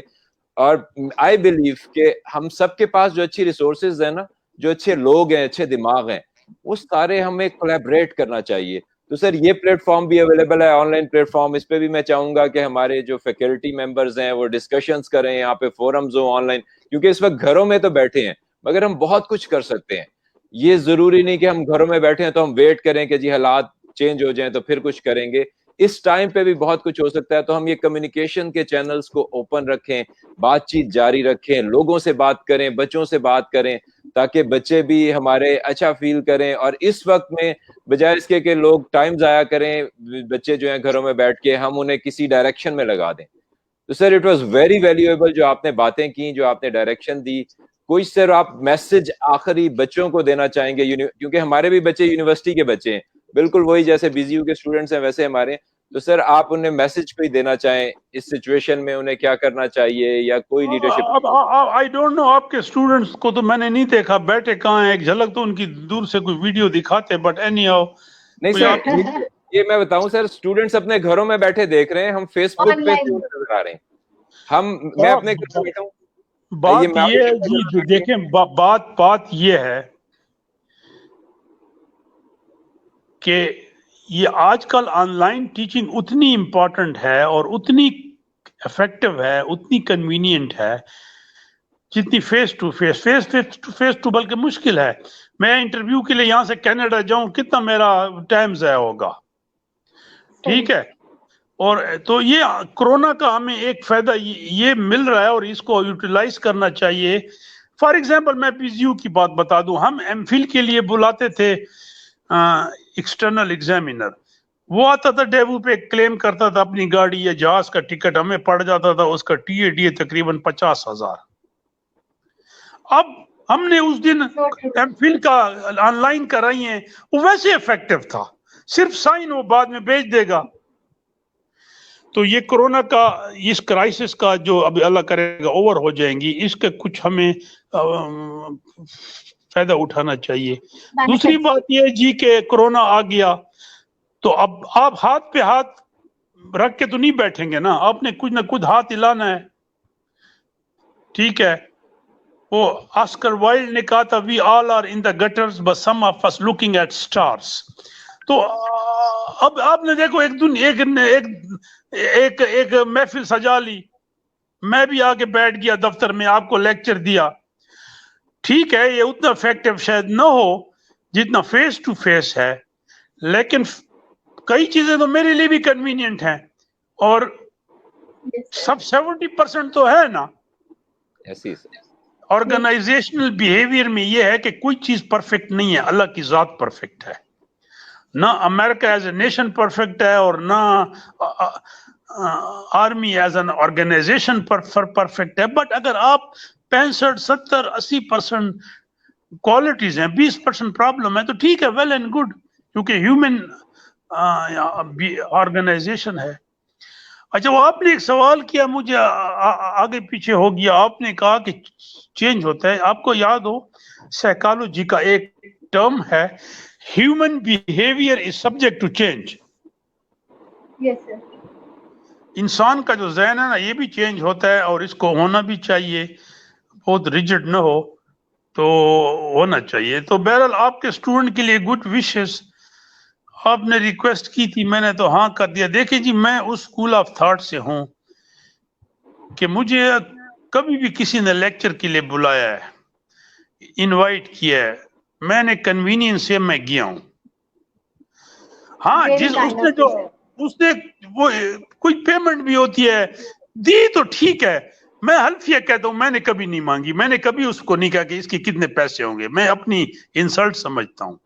اور آئی بلیو کہ ہم سب کے پاس جو اچھی ریسورسز ہیں نا, جو اچھے لوگ ہیں, اچھے دماغ ہیں, وہ سارے ہمیں کولیبریٹ کرنا چاہیے. تو سر یہ پلیٹ فارم بھی اویلیبل ہے, آن لائن پلیٹ فارم, اس پہ بھی میں چاہوں گا کہ ہمارے جو فیکلٹی ممبرز ہیں وہ ڈسکشنز کریں, یہاں پہ فورمز ہوں آن لائن, کیونکہ اس وقت گھروں میں تو بیٹھے ہیں مگر ہم بہت کچھ کر سکتے ہیں. یہ ضروری نہیں کہ ہم گھروں میں بیٹھے ہیں تو ہم ویٹ کریں کہ جی حالات چینج ہو جائیں تو پھر کچھ کریں گے. اس ٹائم پہ بھی بہت کچھ ہو سکتا ہے. تو ہم یہ کمیونیکیشن کے چینلز کو اوپن رکھیں, بات چیت جاری رکھیں, لوگوں سے بات کریں, بچوں سے بات کریں, تاکہ بچے بھی ہمارے اچھا فیل کریں. اور اس وقت میں بجائے اس کے کہ لوگ ٹائم ضائع کریں, بچے جو ہیں گھروں میں بیٹھ کے, ہم انہیں کسی ڈائریکشن میں لگا دیں. تو sir it was very valuable جو آپ نے باتیں کی, جو آپ نے ڈائریکشن دی. کوئی سر آپ میسج آخری بچوں کو دینا چاہیں گے, کیونکہ ہمارے بھی بچے یونیورسٹی کے بچے ہیں, بالکل وہی جیسے BZU کے اسٹوڈنٹس ہیں ویسے ہمارے. تو سر آپ انہیں میسج کوئی دینا چاہیں اس سچویشن میں انہیں کیا کرنا چاہیے یا کوئی لیڈرشپ؟ آئی ڈونٹ نو آپ کے اسٹوڈنٹس کو تو میں نے نہیں دیکھا بیٹھے کہاں ہیں, ایک جھلک تو ان کی دور سے کوئی ویڈیو دکھاتے, بٹ اینی ہاؤ. نہیں سر یہ میں بتاؤں سر, اسٹوڈنٹس اپنے گھروں میں بیٹھے دیکھ رہے ہیں, ہم فیس بک پہ نظر آ رہے ہیں, میں اپنے گھر میں بیٹھا ہوں. بات یہ ہے جی, دیکھیں بات یہ ہے کہ یہ آج کل آن لائن ٹیچنگ اتنی امپورٹنٹ ہے اور اتنی افیکٹو ہے, اتنی کنوینئنٹ ہے جتنی فیس ٹو فیس بلکہ مشکل ہے. میں انٹرویو کے لیے یہاں سے کینیڈا جاؤں, کتنا میرا ٹائم ضائع ہوگا, ٹھیک ہے. اور تو یہ کرونا کا ہمیں ایک فائدہ یہ مل رہا ہے اور اس کو یوٹیلائز کرنا چاہیے. فار ایگزامپل میں PZU کی بات بتا دوں, ہم MPhil کے لیے بلاتے تھے ایکسٹرنل ایگزامینر, وہ آتا تھا ڈیوو پہ, کلیم کرتا تھا اپنی گاڑی یا جہاز کا ٹکٹ, ہمیں پڑ جاتا تھا اس کا TADA تقریباً 50,000. اب ہم نے اس دن MPhil کا آن لائن کرائی ہیں, وہ ویسے افیکٹو تھا, صرف سائن وہ بعد میں بھیج دے گا. تو یہ کرونا کا اس کرائسس کا جو اب اللہ کرے گا اوور ہو جائیں گی, اس کا کچھ ہمیں فائدہ اٹھانا چاہیے. دوسری بات یہ جی کہ کرونا آ گیا تو اب آپ ہاتھ پہ ہاتھ رکھ کے تو نہیں بیٹھیں گے نا, آپ نے کچھ نہ کچھ ہاتھ ہلانا ہے, ٹھیک ہے. وہ آسکر وائلڈ نے کہا تھا we all are in the gutters but some of us looking at stars. تو اب آپ نے دیکھو ایک محفل سجا لی, میں بھی آ کے بیٹھ گیا دفتر میں, آپ کو لیکچر دیا, ٹھیک ہے. یہ اتنا افیکٹو شاید نہ ہو جتنا فیس ٹو فیس ہے, لیکن کئی چیزیں تو میرے لیے بھی کنوینئنٹ ہیں, اور سب 70% تو ہے نا. آرگنائزیشنل بیہیویئر میں یہ ہے کہ کوئی چیز پرفیکٹ نہیں ہے, اللہ کی ذات پرفیکٹ ہے. نہ امریکہ ایز اے نیشن پرفیکٹ ہے اور نہ army as an organisation perfect ہے. بٹ اگر آپ 65, 70, 80% کوالٹیز ہیں, 20% پرابلم ہے, تو ٹھیک ہے, ویل اینڈ گڈ, کیونکہ ہیومن آرگنائزیشن ہے. اچھا, وہ آپ نے ایک سوال کیا, مجھے آگے پیچھے ہو گیا. آپ نے کہا کہ چینج ہوتا ہے. آپ کو یاد ہو سائیکالوجی کا ایک ٹرم ہے, human behaviour is subject to change. انسان کا جو ذہن ہے نا, یہ بھی چینج ہوتا ہے, اور اس کو ہونا بھی چاہیے, بہت ریجڈ نہ ہو تو ہونا چاہیے. تو بہرحال آپ کے اسٹوڈنٹ کے لیے گڈ وشز. آپ نے ریکویسٹ کی تھی, میں نے تو ہاں کر دیا. دیکھیں جی, میں اس اسکول آف تھاٹ سے ہوں کہ مجھے کبھی بھی کسی نے لیکچر کے لیے بلایا ہے, انوائٹ کیا ہے, میں نے کنوینئنس سے میں گیا ہوں. ہاں اس نے وہ کوئی پیمنٹ بھی ہوتی ہے دی تو ٹھیک ہے. میں حلفیہ کہتا ہوں, میں نے کبھی نہیں مانگی, میں نے کبھی اس کو نہیں کہا کہ اس کے کتنے پیسے ہوں گے, میں اپنی انسلٹ سمجھتا ہوں.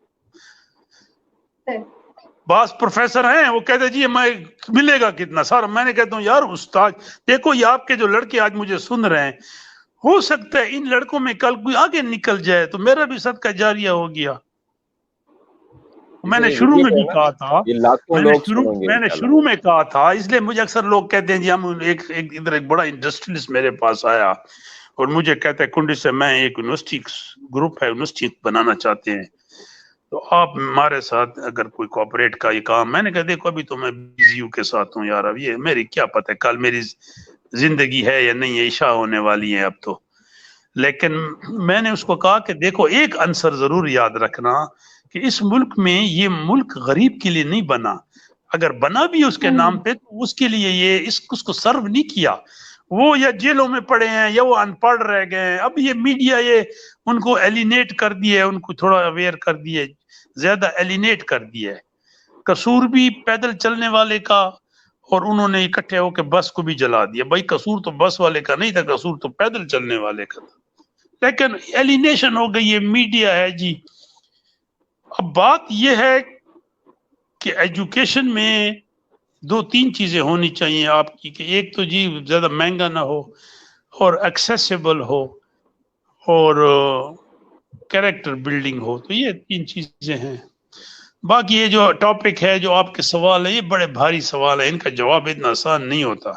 بعض پروفیسر ہیں وہ کہتے جی میں ملے گا کتنا سر, میں نے کہتا ہوں یار استاد دیکھو, یہ آپ کے جو لڑکے آج مجھے سن رہے ہیں, ہو سکتا ہے ان لڑکوں میں کل کوئی آگے نکل جائے تو میرا بھی صدقہ جاریہ ہو گیا. میں نے شروع میں بھی کہا تھا, میں نے شروع میں کہا تھا, اس لیے مجھے اکثر لوگ کہتے ہیں جی ہم ادھر ایک بڑا انڈسٹریلسٹ میرے پاس آیا اور مجھے کہتا ہے کنڈی سے میں ایک یونیورسٹی گروپ ہے, یونیورسٹی بنانا چاہتے ہیں, تو آپ ہمارے ساتھ اگر کوئی کوآپریٹ کا یہ کام. میں نے کہا دیکھو ابھی تو میں BZU کے ساتھ ہوں یار, اب یہ میری کیا پتہ ہے کل میری زندگی ہے یا نہیں ہے, عشاء ہونے والی ہے اب تو. لیکن میں نے اس کو کہا کہ دیکھو ایک عنصر ضرور یاد رکھنا کہ اس ملک میں یہ ملک غریب کے لیے نہیں بنا, اگر بنا بھی اس کے نام پہ تو اس کے لیے یہ اس کو سرو نہیں کیا. وہ یا جیلوں میں پڑے ہیں یا وہ ان پڑھ رہ گئے ہیں. اب یہ میڈیا یہ ان کو ایلینیٹ کر دیے, ان کو تھوڑا اویئر کر دیے, زیادہ ایلینیٹ کر دیا ہے. قصور بھی پیدل چلنے والے کا, اور انہوں نے اکٹھے ہو کے بس کو بھی جلا دیا. بھائی قصور تو بس والے کا نہیں تھا, قصور تو پیدل چلنے والے کا تھا, لیکن ایلینیشن ہو گئی. یہ میڈیا ہے جی. اب بات یہ ہے کہ ایجوکیشن میں 2-3 چیزیں ہونی چاہیے آپ کی, کہ ایک تو جی زیادہ مہنگا نہ ہو اور ایکسیسیبل ہو اور کریکٹر بلڈنگ ہو, تو یہ 3 چیزیں ہیں. باقی یہ جو ٹاپک ہے جو آپ کے سوال ہے یہ بڑے بھاری سوال ہے, ان کا جواب اتنا آسان نہیں ہوتا.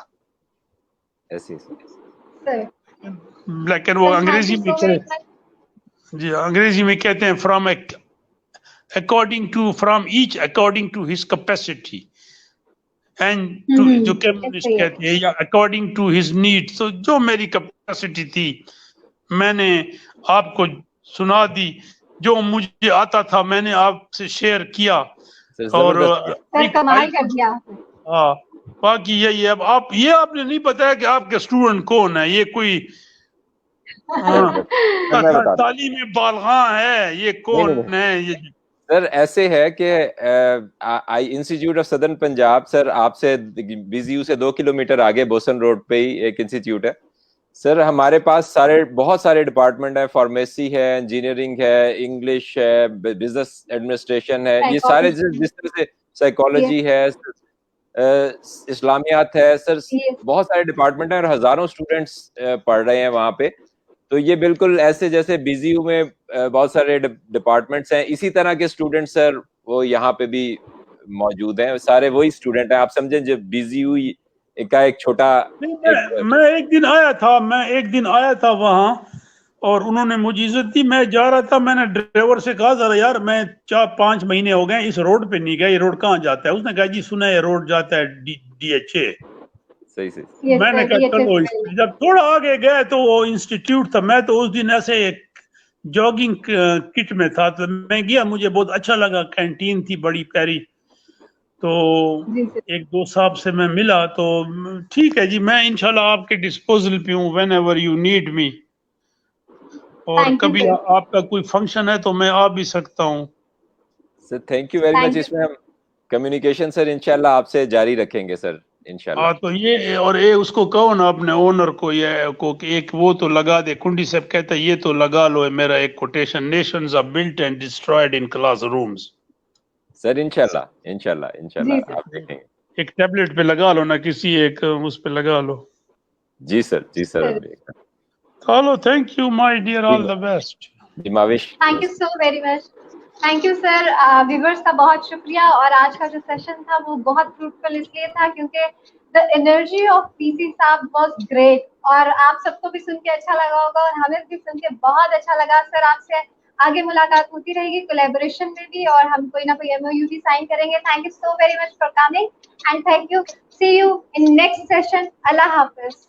لیکن وہ انگریزی میں جی انگریزی میں کہتے ہیں from according to his capacity and جو کمیونسٹ کہتے ہیں یا according to his need. تو جو میری کیپیسٹی تھی میں نے آپ کو سنا دی, جو مجھے آتا تھا میں نے آپ سے شیئر کیا, اور کمال کر دیا. ہاں باقی یہی ہے. اب آپ نے نہیں بتایا کہ آپ کے اسٹوڈنٹ کون ہے, یہ کوئی تعلیم بالغاں ہے, یہ کون ہے؟ یہ سر ایسے ہے کہ انسٹیٹیوٹ آف سدرن پنجاب سر آپ سے BZU سے 2 کلومیٹر آگے بوسن روڈ پہ ہی ایک انسٹیٹیوٹ ہے سر. ہمارے پاس بہت سارے ڈپارٹمنٹ ہیں, فارمیسی ہے, انجینئرنگ ہے, انگلش ہے, بزنس ایڈمنسٹریشن ہے, یہ سارے جس طرح سے سائیکالوجی ہے, اسلامیات ہے سر, بہت سارے ڈپارٹمنٹ ہیں اور ہزاروں اسٹوڈینٹس پڑھ رہے ہیں وہاں پہ. تو یہ بالکل ایسے جیسے BZU میں بہت سارے ڈپارٹمنٹس ہیں, اسی طرح کے اسٹوڈنٹ سر وہ یہاں پہ بھی موجود ہیں, سارے وہی اسٹوڈنٹ ہیں. آپ سمجھیں جب BZU کا ایک چھوٹا میں ایک دن آیا تھا وہاں اور انہوں نے مجھے عزت دی. میں جا رہا تھا, میں نے ڈرائیور سے کہا ذرا یار میں 4-5 مہینے ہو گئے اس روڈ پہ نہیں گیا, یہ روڈ کہاں جاتا ہے؟ اس نے کہا جی سنا یہ روڈ جاتا ہے DHA. صحیح. میں نے کہا چلو, جب تھوڑا آگے گئے تو وہ انسٹیٹیوٹ تھا. میں تو اس دن ایسے ایک جاگنگ کٹ میں تھا تو میں گیا, مجھے بہت اچھا لگا, کینٹین تھی بڑی پیاری. تو ایک دو صاحب سے میں ملا تو ٹھیک ہے جی میں انشاءاللہ آپ کے ڈسپوزل پہ ہوں وین ایور یو نیڈ می, اور کبھی آپ کا کوئی فنکشن ہے تو میں آ بھی سکتا ہوں. Sir thank you very much. اس میں ہم کمیونیکیشن سر انشاءاللہ آپ سے جاری رکھیں گے سر انشاءاللہ. تو یہ اور اس کو کہو نا اپنے اونر کو یہ کو کہ ایک وہ تو لگا دے, کنڈی صاحب کہتا ہے یہ تو لگا لو میرا ایک quotation, nations are built and destroyed in classrooms. Sir انشاءاللہ آپ دیکھیں گے. ایک ٹیبلٹ پہ لگا لو نا, کسی ایک اس پہ لگا لو. جی سر چلو thank you my dear, all the best. Thank you so very much. Thank you sir. Viewers کا بہت شکریہ. اور آج کا جو سیشن تھا وہ بہت فروٹفل اس لیے تھا کیونکہ the energy of PC صاحب was great, اور آپ سب کو بھی سن کے اچھا لگا ہوگا اور ہمیں بھی سن کے بہت اچھا لگا. سر آپ سے آگے ملاقات ہوتی رہے گی کولیبوریشن میں بھی, اور ہم کوئی نہ کوئی MOU بھی سائن کریں گے. Thank you so very much for coming and thank you. See you in next session. اللہ حافظ.